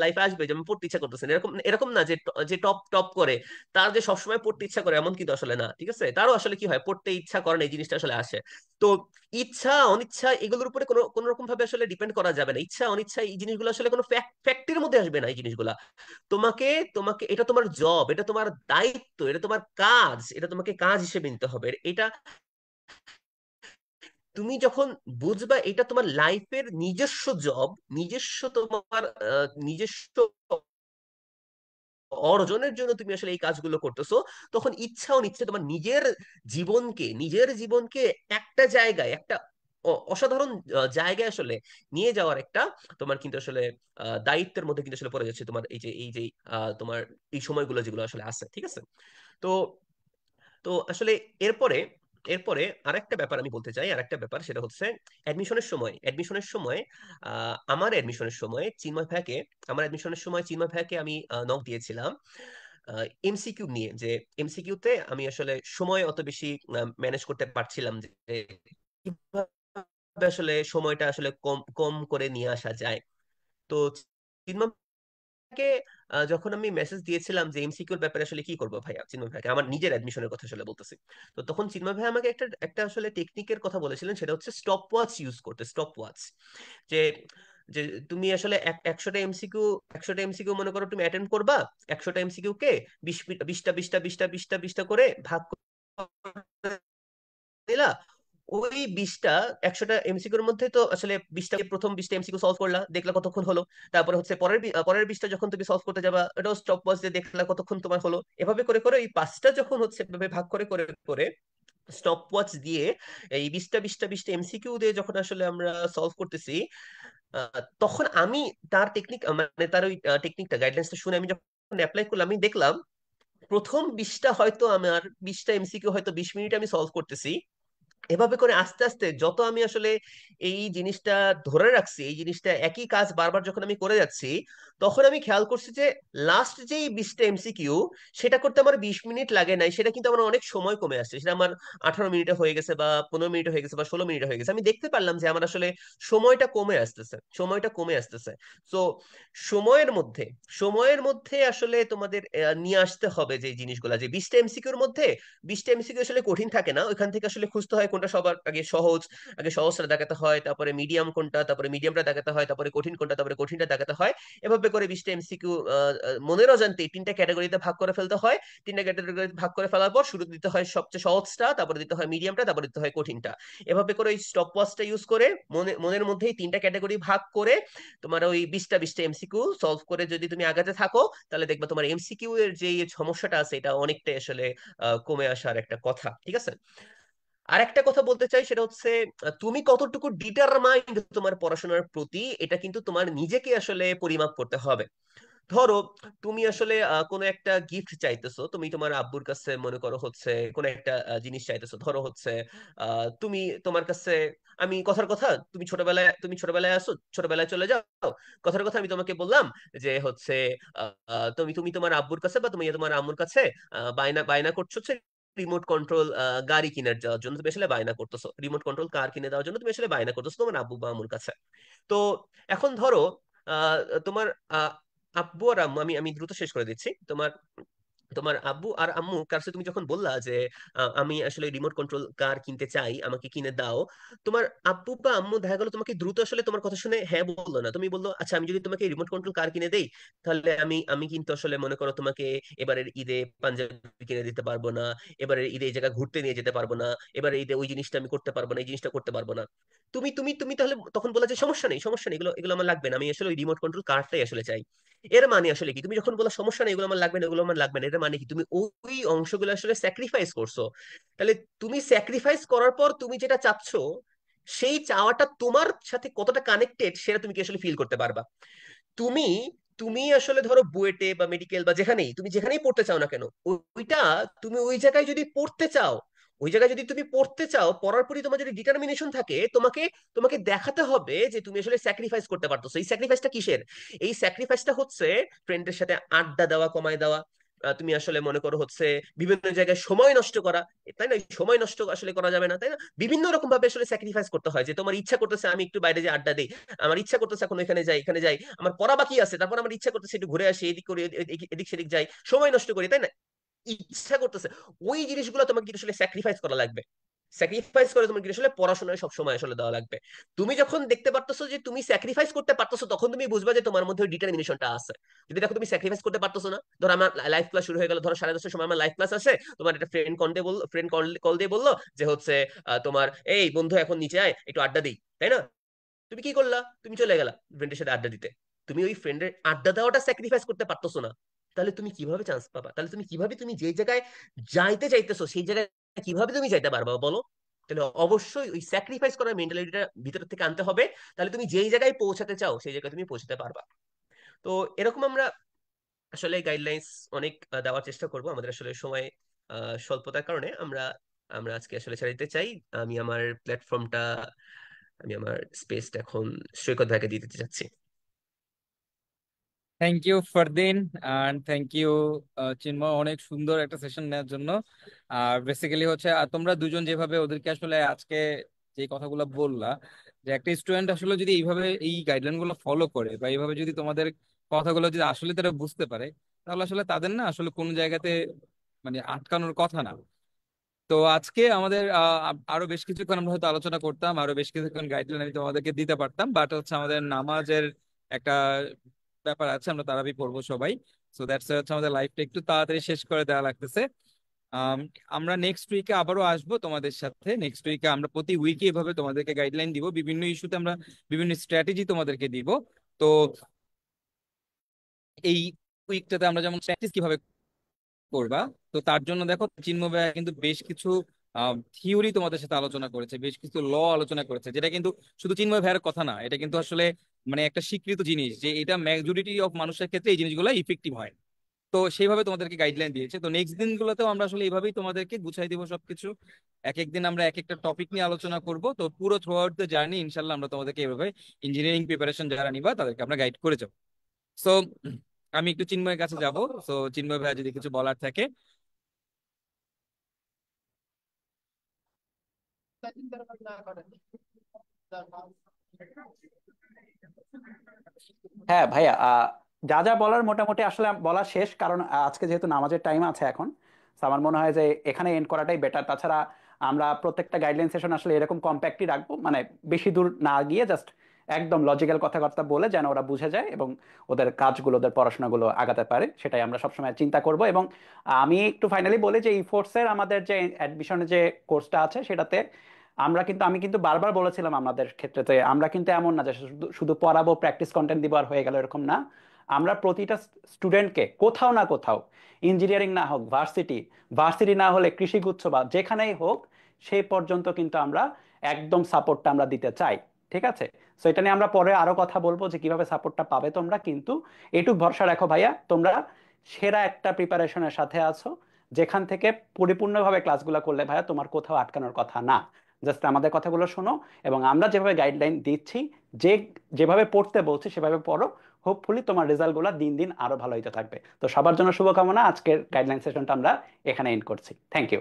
লাইফে আসবে যে আমি পড়তে ইচ্ছা করতেছেন, এরকম এরকম না যে যে টপ টপ করে তার যে সবসময় পড়তে ইচ্ছা করে, এমন কিন্তু আসলে না, ঠিক আছে? তারও আসলে কি হয়, পড়তে ইচ্ছা করে না, এই জিনিসটা আসলে আসে। তো ইচ্ছা অনিচ্ছা এগুলোর উপরে কোনো কোনো রকম ভাবে আসলে ডিপেন্ড করা যাবে না। ইচ্ছা অনিচ্ছা এই জিনিসগুলো আসলে কোনো ফ্যাক্টের মধ্যে আসবে না এই জিনিসগুলা। তোমাকে তোমাকে এটা তোমার জব, এটা তোমার দায়িত্ব, এটা তোমার কাজ, এটা তোমাকে কাজ হিসেবে নিতে হবে এটা। তুমি যখন বুঝবা এটা তোমার লাইফের নিজস্ব জব, নিজস্ব তোমার নিজস্ব অর্জনের জন্য তুমি আসলে এই কাজগুলো করতেছো, তখন ইচ্ছা অনিচ্ছা তোমার নিজের জীবনকে একটা জায়গায়, একটা অসাধারণ জায়গায় আসলে নিয়ে যাওয়ার একটা তোমার কিন্তু আসলে দায়িত্বের মধ্যে কিন্তু আসলে পড়ে যাচ্ছে তোমার এই যে তোমার এই সময়গুলো যেগুলো আসলে আছে, ঠিক আছে? তো তো আসলে এরপরে এরপরে আরেকটা ব্যাপার আমি বলতে চাই, আরেকটা ব্যাপার সেটা হচ্ছে অ্যাডমিশনের সময় আমার অ্যাডমিশনের সময় চিন্ময় ভাইয়াকে আমি নক দিয়েছিলাম এমসিকিউ নিয়ে, যে এমসিকিউতে আমি আসলে সময় অত বেশি ম্যানেজ করতে পারছিলাম, যে কিভাবে আসলে সময়টা আসলে কম কম করে নিয়ে আসা যায়। তো কে যখন আমি মেসেজ দিয়েছিলাম যে এমসিকিউর ব্যাপারে আসলে কি করবো ভাইয়া, চিন্ময় ভাইকে, আমার নিজের অ্যাডমিশনের কথা আসলে বলতেছি, তো তখন চিন্ময় ভাই আমাকে একটা একটা আসলে টেকনিকের কথা বলেছিলেন, সেটা হচ্ছে স্টপ ওয়াচ ইউজ করতে। স্টপ ওয়াচ, যে যে তুমি আসলে 100টা এমসিকিউ মনে করো তুমি অ্যাটেন্ড করবা, 100টা এমসিকিউ কে 20 20 20 20 20 করে ভাগ করে দিলা। ওই 20টা 100টা এমসিকিউর মধ্যে তো আসলে 20টা, প্রথম 20টা এমসিকিউ সলভ করলা, দেখলা কতক্ষণ হলো। তারপরে হচ্ছে পরের 20টা যখন তুমি সলভ করতে যাবা, এটাও স্টপ ওয়াচ দিয়ে দেখলা কতক্ষণ তোমার হলো। এভাবে করে করে এই 5টা যখন হচ্ছে এভাবে ভাগ করে করে করে স্টপ ওয়াচ দিয়ে এই 20টা এমসিকিউ দিয়ে যখন আসলে আমরা সলভ করতেছি, তখন আমি তার টেকনিক, মানে তার ওই টেকনিকটা, গাইডলাইন্সটা শুনে আমি যখন অ্যাপ্লাই করলাম, আমি দেখলাম প্রথম 20টা হয়তো আমার 20টা এমসিকিউ হয়তো 20 মিনিট আমি সলভ করতেছি। এভাবে করে আস্তে আস্তে যত আমি আসলে এই জিনিসটা ধরে রাখছি, এই জিনিসটা একই কাজ বারবার যখন আমি করে যাচ্ছি, তখন আমি খেয়াল করছি যে লাস্ট যেই 20টা এমসিকিউ, সেটা করতে আমার 20 মিনিট লাগে নাই, সেটা কিন্তু আমার অনেক সময় কমে আসছে। সেটা আমার 18 মিনিটে হয়ে গেছে, বা 15 মিনিটে হয়ে গেছে, বা 16 মিনিটে হয়ে গেছে। আমি দেখতে পারলাম যে আমার আসলে সময়টা কমে আসতেছে। তো সময়ের মধ্যে সময়ের মধ্যে আসলে তোমাদের নিয়ে আসতে হবে যে জিনিসগুলা, যে 20টা এমসিকিউর মধ্যে 20টা এমসিকিউ আসলে কঠিন থাকে না, ওইখান থেকে আসলে খুঁজতে হয় কোনটা সবার আগে সহজ, আগে সহজটা দেখাতে হয়, তারপরে মিডিয়াম কোনটা, তারপরে মিডিয়ামটা দেখাতে হয়, তারপরে কঠিন কোনটা, তারপরে কঠিনটা দেখাতে হয়। এভাবে করে 20টা এমসিকিউ মনের অজান্তে 3টা ক্যাটাগরিতে ভাগ করে ফেলতে হয়। 3টা ক্যাটাগরিতে ভাগ করে ফেলার পর শুরু দিতে হয় সবচেয়ে সহজটা, তারপরে দিতে হয় মিডিয়ামটা, তারপরে দিতে হয় কঠিনটা। এভাবে করে ওই স্টপ ওয়াচটা ইউজ করে মনের মধ্যেই 3টা ক্যাটাগরি ভাগ করে তোমার ওই 20টা এমসিকিউ সলভ করে যদি তুমি আগাতে থাকো, তাহলে দেখবা তোমার এমসিকিউ এর যে সমস্যাটা আছে এটা অনেকটাই আসলে কমে আসার একটা কথা, ঠিক আছে? আর একটা কথা বলতে চাই, সেটা হচ্ছে তুমি কতটুকু ডিটারমাইন্ড তোমার পড়াশোনার প্রতি, এটা কিন্তু তোমার নিজেকে আসলে পরিমাপ করতে হবে। ধরো তুমি আসলে কোনো একটা গিফট চাইতেছো, তুমি তোমার আব্বুর কাছে মনে করো হচ্ছে কোনো একটা জিনিস চাইতেছো, ধরো হচ্ছে তুমি তোমার কাছে, আমি কথার কথা, তুমি ছোটবেলায় আসো, ছোটবেলায় চলে যাও। কথার কথা আমি তোমাকে বললাম যে হচ্ছে তুমি তোমার আব্বুর কাছে বা তুমি তোমার আম্মুর কাছে বায়না বায়না করছো হচ্ছে রিমোট কন্ট্রোল গাড়ি কিনে দেওয়ার জন্য, তুমি আসলে বায়না করতেছো, রিমোট কন্ট্রোল কার কিনে দেওয়ার জন্য তুমি আসলে বায়না করতেছো তোমার আব্বু বা আম্মুর কাছে। তো এখন ধরো আহ, তোমার আব্বু আর আম্মু, আমি আমি দ্রুত শেষ করে দিচ্ছি। তোমার তোমার আব্বু আর আম্মু কাছে তুমি যখন বললা যে আমি আসলে রিমোট কন্ট্রোল কার কিনতে চাই, আমাকে কিনে দাও, তোমার আব্বু বা আম্মু দেখা গেলো তোমাকে দ্রুত আসলে তোমার কথা শুনে হ্যাঁ বললো না, তুমি বললো আচ্ছা আমি যদি তোমাকে রিমোট কন্ট্রোল কার কিনে দেই, তাহলে আমি আমি কিন্তু আসলে মনে করো তোমাকে এবারের ঈদে পাঞ্জাবি কিনে দিতে পারবো না, এবারের ঈদে এই জায়গা ঘুরতে নিয়ে যেতে পারবো না, এবারে ঈদে ওই জিনিসটা আমি করতে পারবো না, এই জিনিসটা করতে পারবো না। তুমি তাহলে তখন বলা যে সমস্যা নেই, এগুলো এগুলো আমার লাগবে না, আমি আসলে ওই রিমোট কন্ট্রোল কারটাই আসলে চাই। এর মানে আসলে কি, তুমি যখন বলো সমস্যা নেই এগুলো আমার লাগবে না, এগুলো আমার লাগবে না, এর মানে কি তুমি ওই অংশগুলো আসলে স্যাক্রিফাইস করছো। তাহলে তুমি স্যাক্রিফাইস করার পর তুমি যেটা চাচ্ছো, সেই চাওয়াটা তোমার সাথে কতটা কানেক্টেড সেটা তুমি কি আসলে ফিল করতে পারবা। তুমি তুমি আসলে ধরো বুয়েটে বা মেডিকেল বা যেখানেই পড়তে চাও না কেন, ওইটা তুমি ওই জায়গায় যদি পড়তে চাও, ওই জায়গায় যদি তুমি পড়তে চাও, পড়ার প্রতি তোমার যদি ডিটারমিনেশন থাকে, তোমাকে তোমাকে দেখাতে হবে যে তুমি আসলে স্যাক্রিফাইস করতে পারতো। এই স্যাক্রিফাইসটা কিসের? এই স্যাক্রিফাইসটা হচ্ছে ফ্রেন্ডের সাথে আড্ডা দেওয়া কমায় দেওয়া, তুমি আসলে মনে করো হচ্ছে বিভিন্ন জায়গায় সময় নষ্ট করা, তাই না? এই সময় নষ্ট আসলে করা যাবে না, তাই না? বিভিন্ন রকম ভাবে আসলে স্যাক্রিফাইস করতে হয়, যে তোমার ইচ্ছা করতেছে আমি একটু বাইরে যে আড্ডা দিই, আমার ইচ্ছা করতেছে এখন এখানে যাই এখানে যাই, আমার পড়া বাকি আছে, তারপর আমার ইচ্ছা করতেছে একটু ঘুরে আসি, এদিক করি এদিক সেদিক যাই, সময় নষ্ট করি, তাই না? ইচ্ছা করতেছে, ওই জিনিসগুলো তোমাকে কিন্তু আসলে স্যাক্রিফাইস করা লাগবে। স্যাক্রিফাইস করে তোমাকে কিন্তু আসলে পড়াশোনায় সবসময় আসলে দেওয়া লাগবে। তুমি যখন দেখতে পারতেছো যে তুমি স্যাক্রিফাইস করতে পারতেছো, তখন তুমি বুঝবা যে তোমার মধ্যে ডিটারমিনেশনটা আছে। যদি দেখো তুমি স্যাক্রিফাইস করতে পারতেছো না, ধরো আমার লাইভ ক্লাস শুরু হয়ে গেল, ধরো 10:30টার সময় আমার লাইভ ক্লাস আছে, তোমার একটা ফ্রেন্ড কল দিয়ে বললো যে হচ্ছে তোমার এই বন্ধু এখন নিচে আয় একটু আড্ডা দিই, তাই না? তুমি কি করলা? তুমি চলে গেলা ফ্রেন্ডের সাথে আড্ডা দিতে। তুমি ওই ফ্রেন্ডের আড্ডা দেওয়াটা স্যাক্রিফাইস করতে পারতেছো না। তাহলে তুমি কিভাবে চান্স পাবা? তাহলে তুমি কিভাবে, তুমি যে জায়গায় যাইতে চাইতেছো সেই জায়গায় কিভাবে তুমি যাইতে পারবা বলো? তাহলে অবশ্যই ওই স্যাক্রিফাইস করার মেন্টালিটিটা ভিতর থেকে আনতে হবে। তাহলে তুমি যেই জায়গায় পৌঁছাতে চাও সেই জায়গায় তুমি পৌঁছাতে পারবা। তো এরকম আমরা আসলে গাইডলাইন্স অনেক দেওয়ার চেষ্টা করব। আমাদের আসলে সময় স্বল্পতার কারণে আমরা আমরা আজকে আসলে ছেড়ে দিতে চাই। আমি আমার প্ল্যাটফর্মটা, আমি আমার স্পেসটা এখন সৈকত ভাইকে দিয়ে দিতে চাচ্ছি। Thank you Fardin, and thank you Chinmoy, অনেক সুন্দর একটা সেশন নেওয়ার জন্য। আর বেসিক্যালি হচ্ছে তোমরা দুজন যেভাবে ওদেরকে আসলে আজকে যে কথাগুলো বললা, যে একটা স্টুডেন্ট আসলে যদি এইভাবে এই গাইডলাইন গুলো ফলো করে বা এইভাবে যদি তোমাদের কথাগুলো যদি আসলে তারা বুঝতে পারে, তাহলে আসলে তাদের না আসলে কোনো জায়গাতে মানে আটকানোর কথা না। তো আজকে আমাদের আরো বেশ কিছুক্ষণ আমরা হয়তো আলোচনা করতাম, আরো বেশ কিছুক্ষণ গাইডলাইন আমি তোমাদেরকে দিতে পারতাম, বাট হচ্ছে আমাদের নামাজের একটা ব্যাপার আছে, আমরা তারাবি পড়বো সবাই। সো দ্যাটস হচ্ছে আমাদের লাইফটা একটু তাড়াতাড়ি শেষ করে দেওয়া লাগতেছে। আম, আমরা নেক্সট উইকে আবারও আসবো তোমাদের সাথে। নেক্সট উইকে আমরা প্রতি উইকে এভাবে তোমাদেরকে গাইডলাইন দিব, বিভিন্ন ইস্যুতে আমরা বিভিন্ন স্ট্র্যাটেজি তোমাদেরকে দিব। তো এই উইকটাতে আমরা যেমন প্র্যাকটিস কিভাবে করবা, তো তার জন্য দেখো চিন্ময় ভাইয়া কিন্তু বেশ কিছু থিওরি তোমাদের সাথে আলোচনা করেছে, বেশ কিছু ল আলোচনা করেছে, যেটা কিন্তু শুধু চিন্ময় ভাইয়ের কথা না, এটা কিন্তু আসলে মানে একটা স্বীকৃত জিনিস যে এটা মেজরিটি অফ মানুষের ক্ষেত্রে এই জিনিসগুলো ইফেক্টিভ হয়। তো সেইভাবে তোমাদেরকে গাইডলাইন দিয়েছে। তো নেক্সট দিনগুলোতেও আমরা আসলে এইভাবেই তোমাদেরকে গুছাই দিব সবকিছু। এক এক দিন আমরা এক একটা টপিক নিয়ে আলোচনা করব। তো পুরো থ্রু আউট দ্য জার্নি ইনশাল্লাহ আমরা তোমাদেরকে এইভাবে ইঞ্জিনিয়ারিং প্রিপারেশন যারা নিবা তাদেরকে আমরা গাইড করে যাবো। সো আমি একটু চিন্ময়ের কাছে যাব। সো চিন্ময় ভাইয়া যদি কিছু বলার থাকে। হ্যাঁ ভাইয়া, যা যা বলার মোটামুটি আসলে বলা শেষ, কারণ আজকে যেহেতু নামাজের টাইম আছে এখন, তো আমার মনে হয় যে এখানে এন্ড করাটাই বেটার। তাছাড়া আমরা প্রত্যেকটা গাইডলাইন সেশন আসলে এরকম কম্প্যাক্টই রাখবো, মানে বেশি দূর না গিয়ে জাস্ট একদম লজিক্যাল কথাবার্তা বলে যেন ওরা বুঝে যায় এবং ওদের কাজগুলো ওদের পড়াশোনাগুলো আগাতে পারে, সেটাই আমরা সবসময় চিন্তা করব। এবং আমি একটু ফাইনালি বলি যে এই ফোর্সের আমাদের যে অ্যাডমিশনের যে কোর্সটা আছে সেটাতে আমি কিন্তু বারবার বলেছিলাম আমাদের ক্ষেত্রে যে আমরা কিন্তু এমন না যে শুধু শুধু পড়াবো, প্র্যাকটিস কন্টেন্ট দিব আর হয়ে গেল, এরকম না। আমরা প্রতিটা স্টুডেন্টকে কোথাও না কোথাও, ইঞ্জিনিয়ারিং না হোক ভার্সিটি, ভার্সিটি না হলে কৃষিগুচ্ছ বা যেখানেই হোক, সেই পর্যন্ত কিন্তু আমরা একদম সাপোর্টটা আমরা দিতে চাই। ঠিক আছে? সো এটা নিয়ে আমরা পরে আরো কথা বলবো যে কিভাবে সাপোর্টটা পাবে তোমরা, কিন্তু এটুক ভরসা রাখো ভাইয়া, তোমরা সেরা একটা প্রিপারেশনের সাথে আছো, যেখান থেকে পরিপূর্ণভাবে ক্লাসগুলো করলে ভাইয়া তোমার কোথাও আটকানোর কথা না। জাস্ট আমাদের কথাগুলো শোনো এবং আমরা যেভাবে গাইডলাইন দিচ্ছি, যে যেভাবে পড়তে বলছি সেভাবে পড়ো। হোপফুলি তোমার রেজাল্টগুলো দিন দিন আরো ভালো হতে থাকবে। তো সবার জন্য শুভকামনা। আজকের গাইডলাইন সেশনটা আমরা এখানে এন্ড করছি। Thank you.